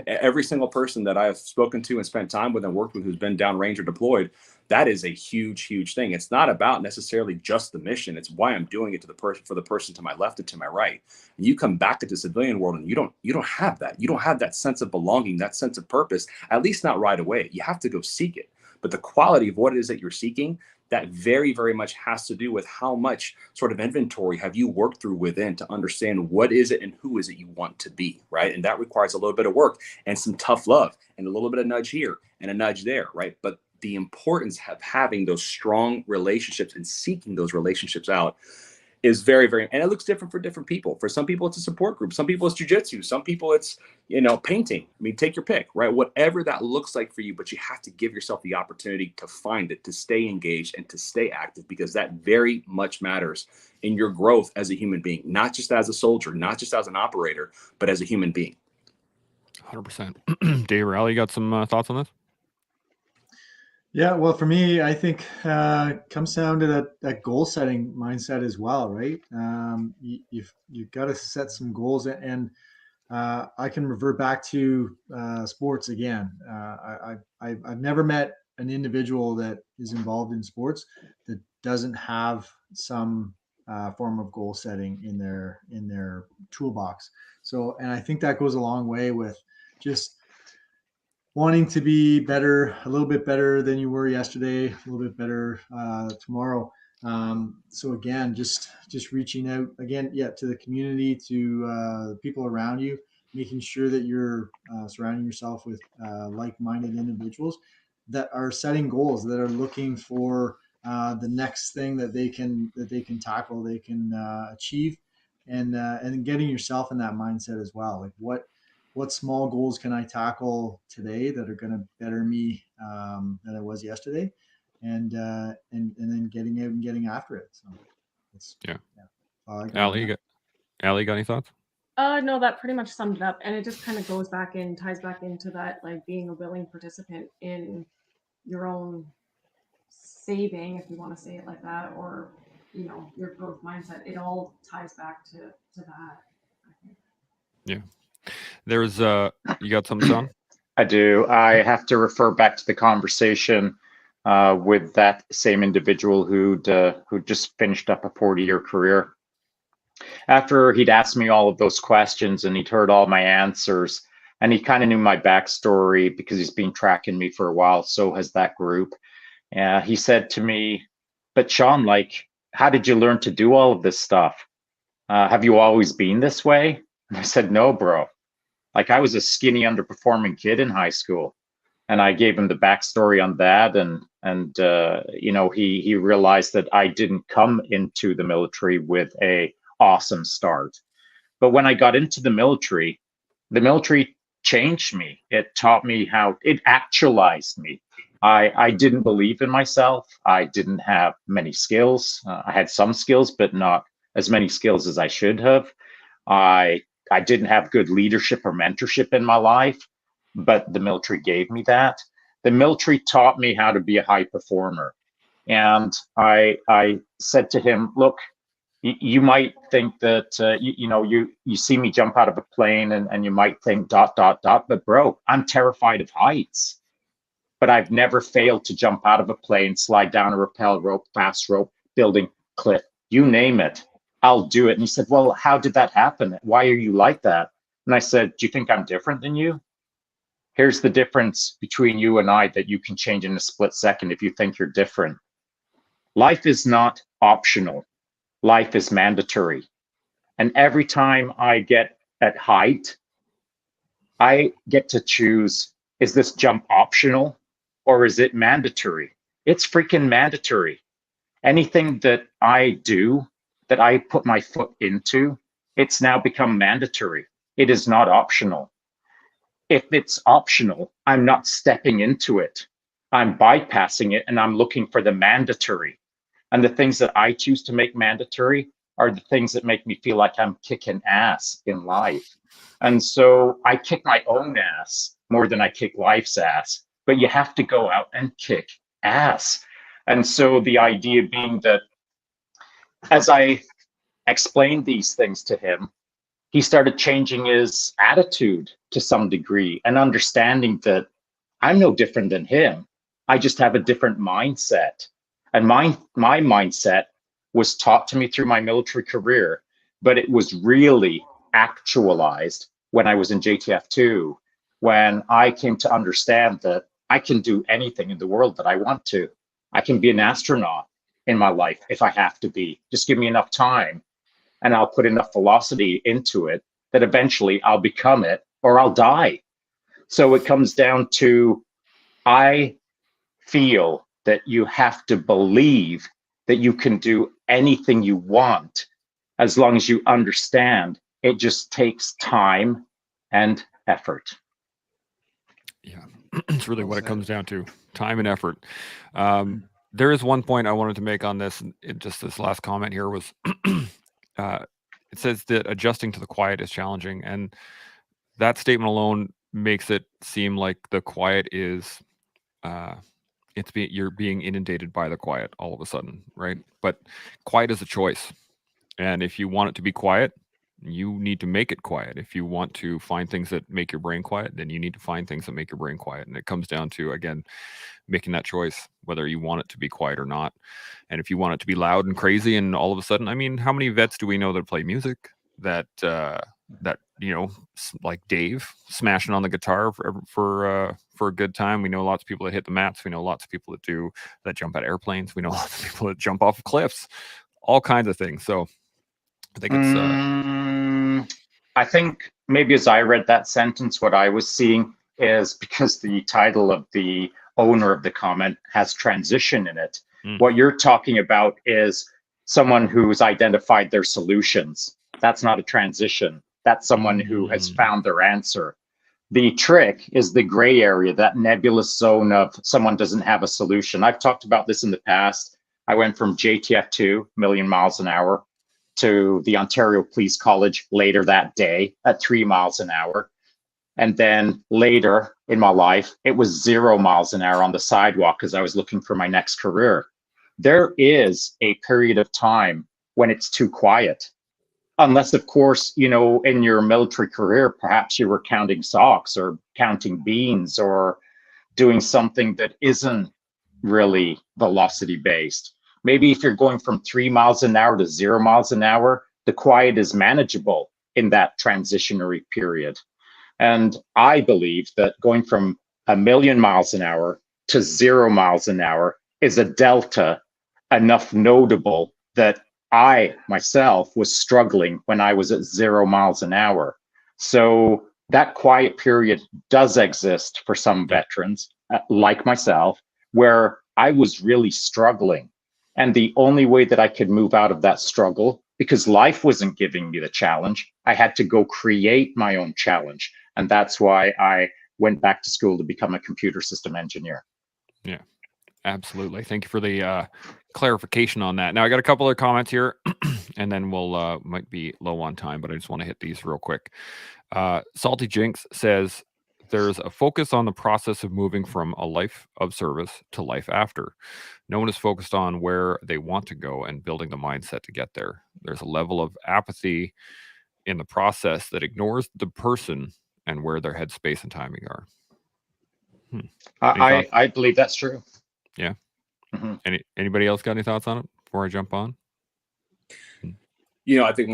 every single person that I have spoken to and spent time with and worked with who's been downrange or deployed, that is a huge, huge thing. It's not about necessarily just the mission. It's why I'm doing it to the person, for the person to my left and to my right. And you come back to the civilian world and you don't have that. You don't have that sense of belonging, that sense of purpose, at least not right away. You have to go seek it. But the quality of what it is that you're seeking, that very, very much has to do with how much sort of inventory have you worked through within to understand what is it and who is it you want to be, right? And that requires a little bit of work and some tough love and a little bit of nudge here and a nudge there, right? But the importance of having those strong relationships and seeking those relationships out is very, very, and it looks different for different people. For some people, it's a support group. Some people, it's jujitsu. Some people, it's, painting. I mean, take your pick, right? Whatever that looks like for you, but you have to give yourself the opportunity to find it, to stay engaged and to stay active, because that very much matters in your growth as a human being, not just as a soldier, not just as an operator, but as a human being. 100%. Dave Rowley, you got some thoughts on this? Yeah, well, for me, I think comes down to that goal setting mindset as well, right? You've got to set some goals, and I can revert back to sports again. I've never met an individual that is involved in sports that doesn't have some form of goal setting in their toolbox. So, and I think that goes a long way with just wanting to be better, a little bit better than you were yesterday, a little bit better tomorrow. So again, just reaching out again, to the community, to the people around you, making sure that you're surrounding yourself with like-minded individuals that are setting goals, that are looking for the next thing that they can tackle, they can achieve, and getting yourself in that mindset as well. Like what small goals can I tackle today that are going to better me than I was yesterday, and then getting out and getting after it. So it's Yeah. Allie, Allie, got any thoughts? No, that pretty much summed it up, and it just kind of ties back into that, like being a willing participant in your own saving, if you want to say it like that, or your growth mindset. It all ties back to that. I think. Yeah. There's you got some, Shaun? I do. I have to refer back to the conversation with that same individual who just finished up a 40-year career. After he'd asked me all of those questions and he'd heard all my answers, and he kind of knew my backstory because he's been tracking me for a while. So has that group. He said to me, "But Shaun, like, how did you learn to do all of this stuff? Have you always been this way?" And I said, "No, bro. Like, I was a skinny, underperforming kid in high school." And I gave him the backstory on that, and he realized that I didn't come into the military with a awesome start. But when I got into the military changed me. It taught me how, it actualized me. I didn't believe in myself. I didn't have many skills. I had some skills, but not as many skills as I should have. I didn't have good leadership or mentorship in my life, but the military gave me that. The military taught me how to be a high performer. And I said to him, "Look, you might think that you see me jump out of a plane and you might think ... but bro, I'm terrified of heights. But I've never failed to jump out of a plane, slide down a rappel rope, fast rope, building, cliff, you name it, I'll do it." And he said, "Well, how did that happen? Why are you like that?" And I said, "Do you think I'm different than you? Here's the difference between you and I that you can change in a split second if you think you're different. Life is not optional. Life is mandatory. And every time I get at height, I get to choose, is this jump optional or is it mandatory? It's freaking mandatory. Anything that I do, that I put my foot into, it's now become mandatory. It is not optional. If it's optional, I'm not stepping into it. I'm bypassing it and I'm looking for the mandatory. And the things that I choose to make mandatory are the things that make me feel like I'm kicking ass in life. And so I kick my own ass more than I kick life's ass. But you have to go out and kick ass. And so the idea being that as I explained these things to him, he started changing his attitude to some degree and understanding that I'm no different than him. I just have a different mindset. And my mindset was taught to me through my military career, but it was really actualized when I was in JTF2, when I came to understand that I can do anything in the world that I want to. I can be an astronaut in my life if I have to be. Just give me enough time and I'll put enough velocity into it that eventually I'll become it or I'll die. So it comes down to, I feel that you have to believe that you can do anything you want as long as you understand it just takes time and effort. Yeah, it's really what it comes down to, time and effort. There is one point I wanted to make on this, just this last comment here was, it says that adjusting to the quiet is challenging. And that statement alone makes it seem like the quiet is, you're being inundated by the quiet all of a sudden, right? But quiet is a choice. And if you want it to be quiet, you need to make it quiet. If you want to find things that make your brain quiet, then you need to find things that make your brain quiet. And it comes down to, again, making that choice, whether you want it to be quiet or not. And if you want it to be loud and crazy and all of a sudden, I mean, how many vets do we know that play music that like Dave smashing on the guitar for a good time? We know lots of people that hit the mats. We know lots of people that jump out of airplanes. We know lots of people that jump off of cliffs, all kinds of things. So I think it's I think maybe as I read that sentence, what I was seeing is, because the title of the owner of the comment has transition in it, What you're talking about is someone who's identified their solutions. That's not a transition. That's someone who has found their answer. The trick is the gray area, that nebulous zone of someone doesn't have a solution. I've talked about this in the past. I went from JTF2, million miles an hour, to the Ontario Police College later that day at 3 miles an hour. And then later in my life, it was 0 miles an hour on the sidewalk because I was looking for my next career. There is a period of time when it's too quiet. Unless, of course, you know, in your military career, perhaps you were counting socks or counting beans or doing something that isn't really velocity based. Maybe if you're going from 3 miles an hour to 0 miles an hour, the quiet is manageable in that transitionary period. And I believe that going from 1,000,000 miles an hour to 0 miles an hour is a delta enough notable that I myself was struggling when I was at 0 miles an hour. So that quiet period does exist for some veterans, like myself, where I was really struggling. And the only way that I could move out of that struggle, because life wasn't giving me the challenge, I had to go create my own challenge. And that's why I went back to school to become a computer system engineer. Yeah, absolutely. Thank you for the clarification on that. Now I got a couple of comments here and then we'll might be low on time, but I just want to hit these real quick. Salty Jinx says there's a focus on the process of moving from a life of service to life after. No one is focused on where they want to go and building the mindset to get there. There's a level of apathy in the process that ignores the person and where their headspace and timing are. I believe that's true. Yeah. Anybody else got any thoughts on it before I jump on? You know, I think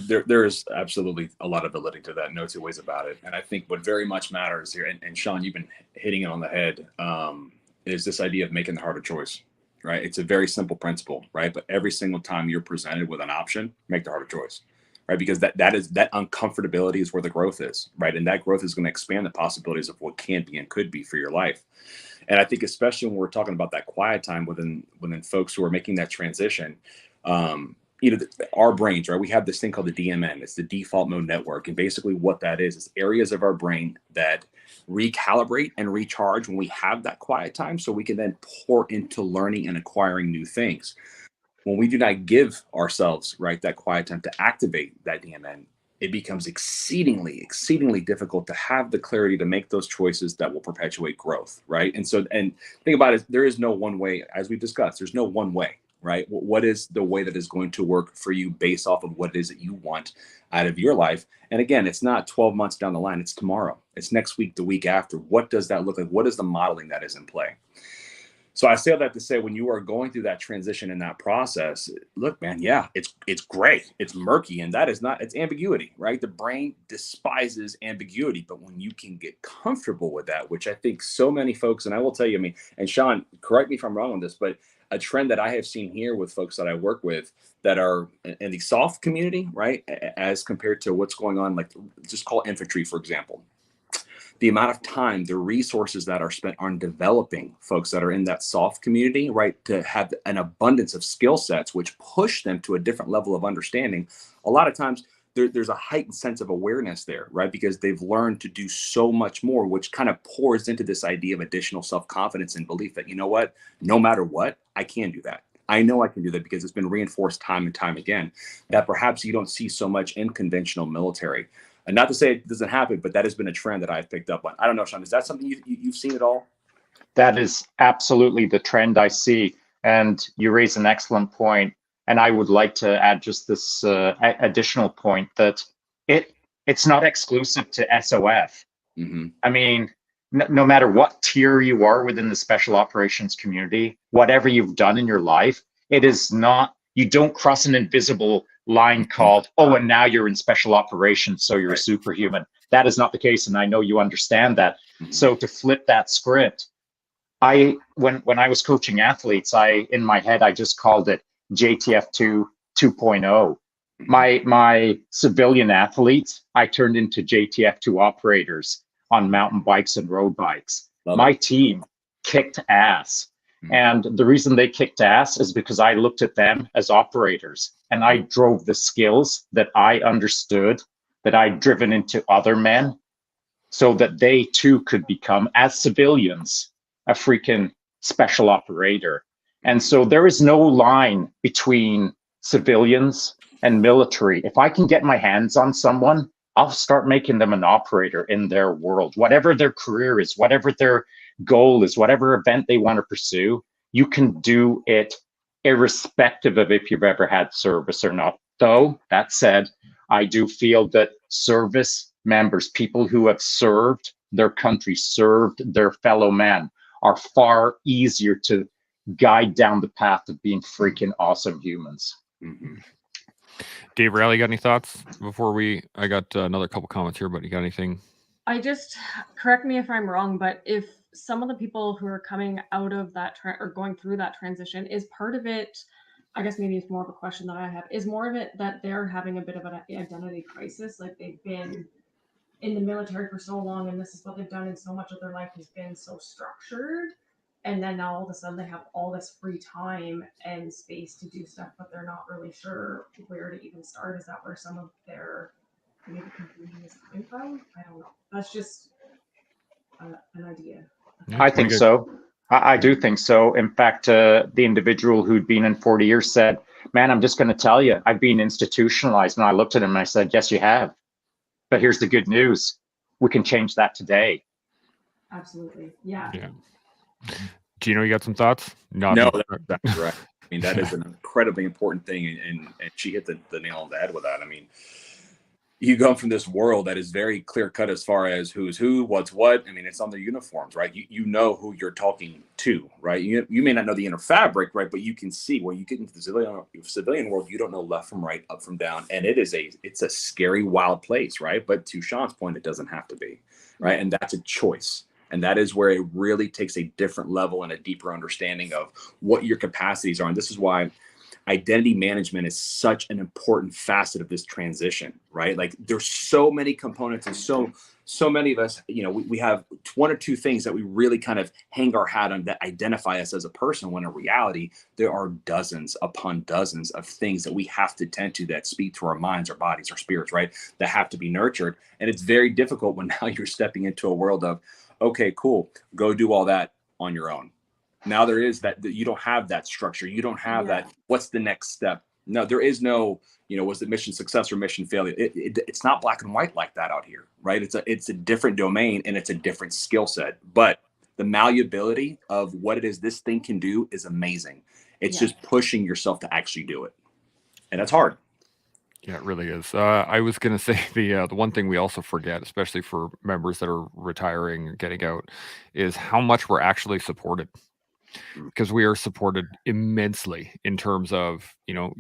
there is absolutely a lot of validity to that. No two ways about it. And I think what very much matters here, and Shaun, you've been hitting it on the head, is this idea of making the harder choice, right? It's a very simple principle, right? But every single time you're presented with an option, make the harder choice, right? Because that uncomfortability is where the growth is, right? And that growth is going to expand the possibilities of what can be and could be for your life. And I think especially when we're talking about that quiet time within folks who are making that transition, you know, our brains, right? We have this thing called the DMN. It's the default mode network. And basically what that is areas of our brain that recalibrate and recharge when we have that quiet time so we can then pour into learning and acquiring new things. When we do not give ourselves, right, that quiet time to activate that DMN, it becomes exceedingly difficult to have the clarity to make those choices that will perpetuate growth, right? And think about it, there is no one way, as we've discussed, there's no one way, right? What is the way that is going to work for you based off of what it is that you want out of your life? And again, it's not 12 months down the line, it's tomorrow, it's next week, the week after. What does that look like? What is the modeling that is in play? So I say that to say, when you are going through that transition in that process, look, man, yeah, it's gray, it's murky, and that is not, it's ambiguity, right? The brain despises ambiguity, but when you can get comfortable with that, which I think so many folks, and I will tell you, I mean, and Shaun, correct me if I'm wrong on this, but a trend that I have seen here with folks that I work with that are in the soft community, right, as compared to what's going on, like just call infantry, for example. The amount of time, the resources that are spent on developing folks that are in that soft community, right, to have an abundance of skill sets, which push them to a different level of understanding. A lot of times there's a heightened sense of awareness there, right? Because they've learned to do so much more, which kind of pours into this idea of additional self-confidence and belief that, you know what, no matter what, I can do that. I know I can do that because it's been reinforced time and time again, that perhaps you don't see so much in conventional military. And not to say it doesn't happen, but that has been a trend that I've picked up on. I don't know, Shaun, is that something you've seen at all? That is absolutely the trend I see. And you raise an excellent point. And I would like to add just this additional point that it's not exclusive to SOF. I mean, no matter what tier you are within the special operations community, whatever you've done in your life, it is not, you don't cross an invisible line called, oh, and now you're in special operations, so you're a superhuman. That is not the case, and I know you understand that. So to flip that script, when I was coaching athletes, in my head I just called it JTF2 2.0. My civilian athletes, I turned into JTF2 operators on mountain bikes and road bikes. My team kicked ass. And the reason they kicked ass is because I looked at them as operators and I drove the skills that I understood, that I'd driven into other men, so that they too could become, as civilians, a freaking special operator. And so there is no line between civilians and military. If I can get my hands on someone, I'll start making them an operator in their world. Whatever their career is, whatever their goal is, whatever event they want to pursue, you can do it irrespective of if you've ever had service or not. Though, that said, I do feel that service members, people who have served their country, served their fellow man, are far easier to guide down the path of being freaking awesome humans. Mm-hmm. Dave Riley, got any thoughts before I got another couple comments here, but you got anything? I just, correct me if I'm wrong, but if some of the people who are coming out of that or going through that transition, is part of it, I guess maybe it's more of a question that I have, is more of it that they're having a bit of an identity crisis, like they've been in the military for so long and this is what they've done, and so much of their life has been so structured, and then now all of a sudden they have all this free time and space to do stuff, but they're not really sure where to even start. Is that where some of their maybe confusion is coming from? I don't know. That's just an idea. Yeah, I think so. I do think so. In fact, the individual who'd been in 40 years said, man, I'm just going to tell you, I've been institutionalized. And I looked at him and I said, yes, you have. But here's the good news. We can change that today. Absolutely. Yeah. Gino, you got some thoughts? No, that's right. I mean, that is an incredibly important thing. And she hit the nail on the head with that. I mean, you go from this world that is very clear cut as far as who's who, what's what. I mean, it's on their uniforms, right? You know who you're talking to, right? You may not know the inner fabric, right? But you can see when you get into the civilian world, you don't know left from right, up from down. And it's a scary, wild place, right? But to Shaun's point, it doesn't have to be, right? And that's a choice. And that is where it really takes a different level and a deeper understanding of what your capacities are. And this is why identity management is such an important facet of this transition, right? Like there's so many components and so many of us, you know, we have one or two things that we really kind of hang our hat on that identify us as a person, when in reality, there are dozens upon dozens of things that we have to tend to that speak to our minds, our bodies, our spirits, right? That have to be nurtured. And it's very difficult when now you're stepping into a world of, okay, cool, go do all that on your own. Now there is that you don't have that structure. You don't have that. What's the next step? No, there is no, you know, was it mission success or mission failure? It's not black and white like that out here, right? It's a different domain and it's a different skill set. But the malleability of what it is this thing can do is amazing. It's just pushing yourself to actually do it. And that's hard. Yeah, it really is. I was going to say the one thing we also forget, especially for members that are retiring or getting out, is how much we're actually supported. Because we are supported immensely in terms of, you know,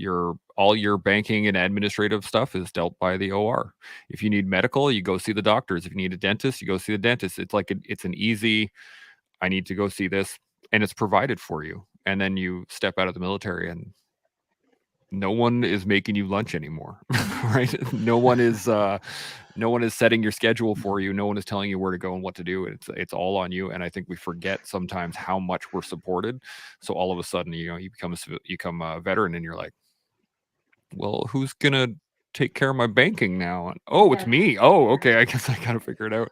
all your banking and administrative stuff is dealt by the OR. If you need medical, you go see the doctors. If you need a dentist, you go see the dentist. It's like it's an easy, I need to go see this, and it's provided for you. And then you step out of the military and no one is making you lunch anymore, right? No one is setting your schedule for you. No one is telling you where to go and what to do. It's all on you. And I think we forget sometimes how much we're supported. So all of a sudden, you know, you become a veteran and you're like, well, who's going to take care of my banking now? And, oh, it's me. Oh, okay. I guess I got to figure it out.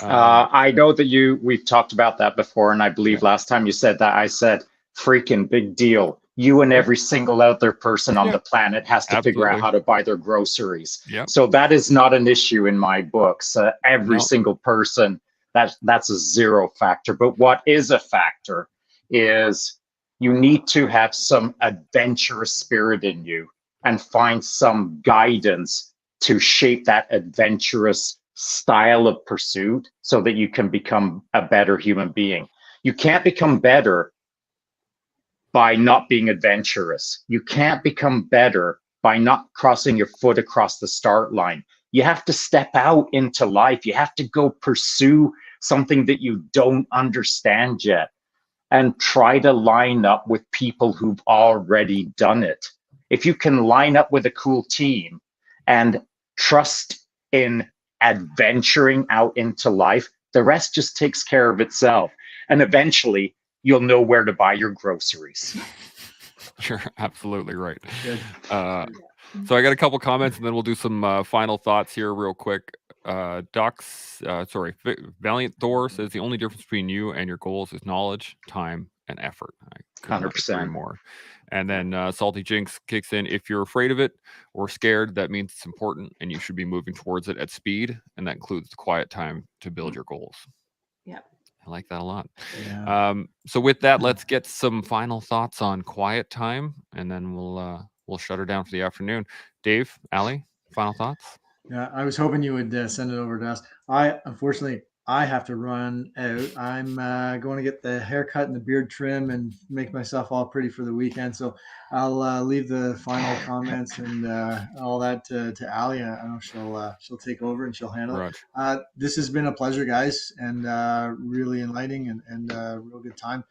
I know that we've talked about that before. And I believe last time you said that, I said, freaking big deal. You and every single other person on the planet has to figure out how to buy their groceries. So that is not an issue in my books. Every single person, that's a zero factor. But what is a factor is you need to have some adventurous spirit in you and find some guidance to shape that adventurous style of pursuit so that you can become a better human being. You can't become better by not being adventurous. You can't become better by not crossing your foot across the start line. You have to step out into life. You have to go pursue something that you don't understand yet and try to line up with people who've already done it. If you can line up with a cool team and trust in adventuring out into life, the rest just takes care of itself. And eventually you'll know where to buy your groceries. Sure, absolutely right. Good. So I got a couple comments, and then we'll do some final thoughts here real quick. Valiant Thor says the only difference between you and your goals is knowledge, time, and effort. I could not agree 100%. more. And then Salty Jinx kicks in. If you're afraid of it or scared, that means it's important, and you should be moving towards it at speed, and that includes the quiet time to build your goals. Yep. I like that a lot. Yeah. So with that, let's get some final thoughts on quiet time, and then we'll shut her down for the afternoon. Dave, Allie, final thoughts? Yeah, I was hoping you would send it over to us. Unfortunately, I have to run out. I'm going to get the haircut and the beard trim and make myself all pretty for the weekend. So I'll leave the final comments and all that to Allie. I know she'll take over and she'll handle it. This has been a pleasure, guys, and really enlightening and real good time.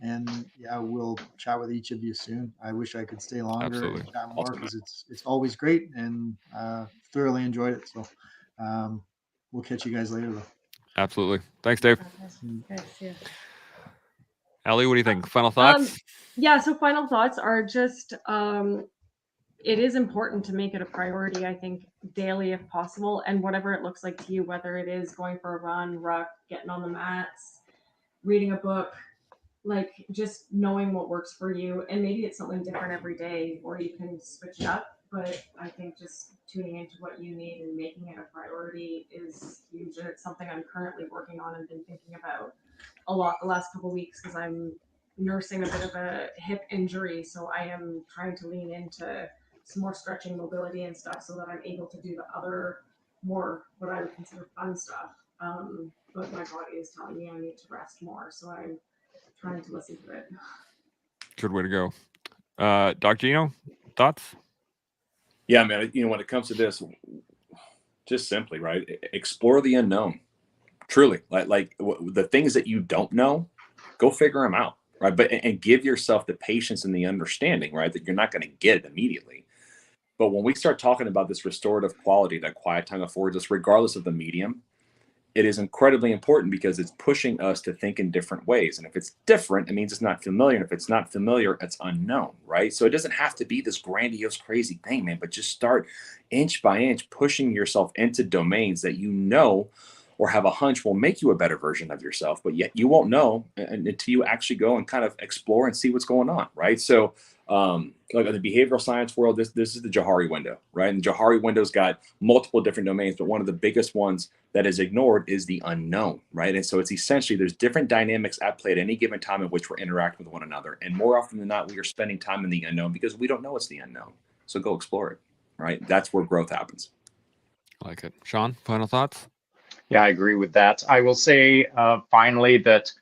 And yeah, we'll chat with each of you soon. I wish I could stay longer and chat more because it's always great and thoroughly enjoyed it. So we'll catch you guys later, though. Absolutely. Thanks, Dave. Thanks, yeah. Ellie, what do you think? Final thoughts? Yeah, so final thoughts are just it is important to make it a priority, I think, daily if possible, and whatever it looks like to you, whether it is going for a run, ruck, getting on the mats, reading a book, like just knowing what works for you. And maybe it's something different every day, or you can switch it up. But I think just tuning into what you need and making it a priority is huge. And it's something I'm currently working on and been thinking about a lot the last couple of weeks because I'm nursing a bit of a hip injury. So I am trying to lean into some more stretching, mobility and stuff so that I'm able to do the other more what I would consider fun stuff. But my body is telling me I need to rest more. So I'm trying to listen to it. Good way to go. Doc Gino, thoughts? Yeah, man, when it comes to this, just simply, right? Explore the unknown. Truly, like the things that you don't know, go figure them out, right? And give yourself the patience and the understanding, right? That you're not going to get it immediately. But when we start talking about this restorative quality that quiet time affords us, regardless of the medium, it is incredibly important because it's pushing us to think in different ways. And if it's different, it means it's not familiar. And if it's not familiar, it's unknown, right? So it doesn't have to be this grandiose, crazy thing, man, but just start inch by inch pushing yourself into domains that you know or have a hunch will make you a better version of yourself, but yet you won't know until you actually go and kind of explore and see what's going on, right? So like in the behavioral science world, this is the Johari window, right? And the Johari window's got multiple different domains, but one of the biggest ones that is ignored is the unknown, right? And so it's essentially there's different dynamics at play at any given time in which we're interacting with one another. And more often than not, we are spending time in the unknown because we don't know it's the unknown. So go explore it, right? That's where growth happens. I like it. Shaun, final thoughts? Yeah, I agree with that. I will say finally that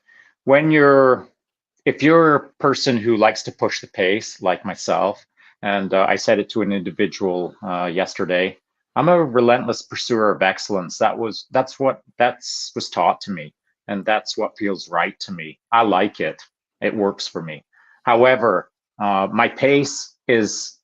if you're a person who likes to push the pace, like myself, and I said it to an individual yesterday, I'm a relentless pursuer of excellence. That's what was taught to me, and that's what feels right to me. I like it. It works for me. However, my pace is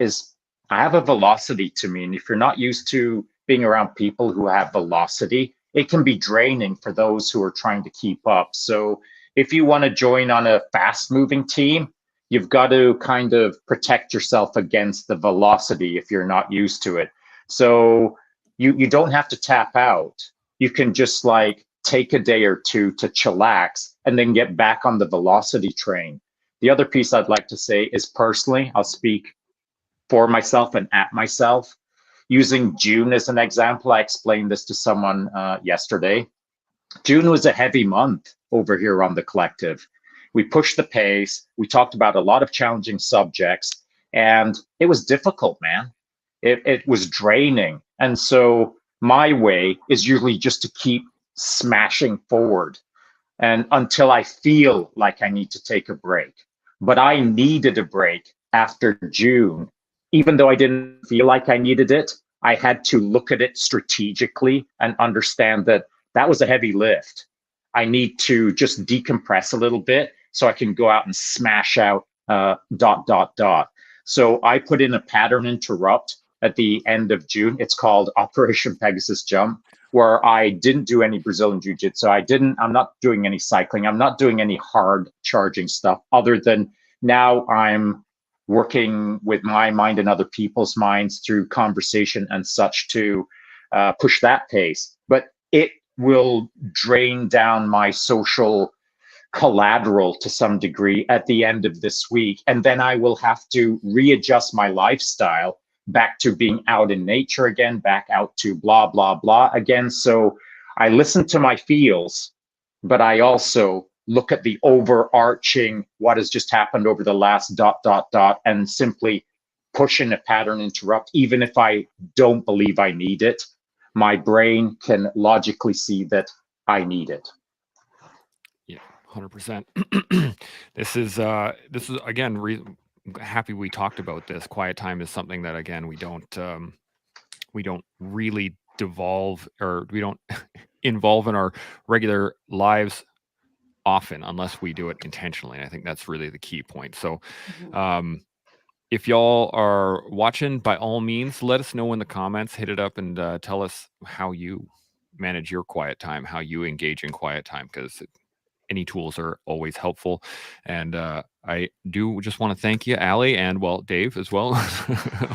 I have a velocity to me, and if you're not used to being around people who have velocity, it can be draining for those who are trying to keep up. So if you want to join on a fast moving team, you've got to kind of protect yourself against the velocity if you're not used to it. So you don't have to tap out. You can just like take a day or two to chillax and then get back on the velocity train. The other piece I'd like to say is personally, I'll speak for myself and at myself. Using June as an example, I explained this to someone yesterday. June was a heavy month over here on the collective. We pushed the pace. We talked about a lot of challenging subjects, and it was difficult, man. It was draining. And so my way is usually just to keep smashing forward and until I feel like I need to take a break. But I needed a break after June. Even though I didn't feel like I needed it, I had to look at it strategically and understand that that was a heavy lift. I need to just decompress a little bit so I can go out and smash out ... So I put in a pattern interrupt at the end of June. It's called Operation Pegasus Jump. where I didn't do any Brazilian Jiu-Jitsu. I'm not doing any cycling. I'm not doing any hard charging stuff other than now I'm working with my mind and other people's minds through conversation and such to push that pace. But it will drain down my social collateral to some degree at the end of this week. And then I will have to readjust my lifestyle back to being out in nature again, back out to blah, blah, blah again. So I listen to my feels, but I also look at the overarching, what has just happened over the last ... and simply push in a pattern interrupt, even if I don't believe I need it. My brain can logically see that I need it. 100%. This is again, happy we talked about this. Quiet time is something that, again, we don't really devolve, or we don't involve in our regular lives often unless we do it intentionally. And I think that's really the key point. So if y'all are watching, by all means, let us know in the comments, hit it up, and tell us how you manage your quiet time, how you engage in quiet time, because any tools are always helpful. And I do just want to thank you, Allie, and well, Dave as well.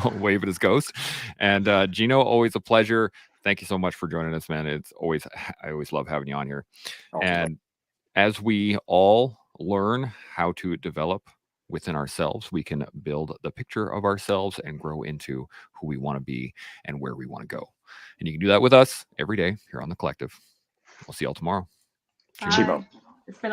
I'll wave at his ghost. And Gino, always a pleasure. Thank you so much for joining us, man. I always love having you on here. And as we all learn how to develop within ourselves, we can build the picture of ourselves and grow into who we want to be and where we want to go. And you can do that with us every day here on The Collective. We'll see y'all tomorrow. Cheers. It's been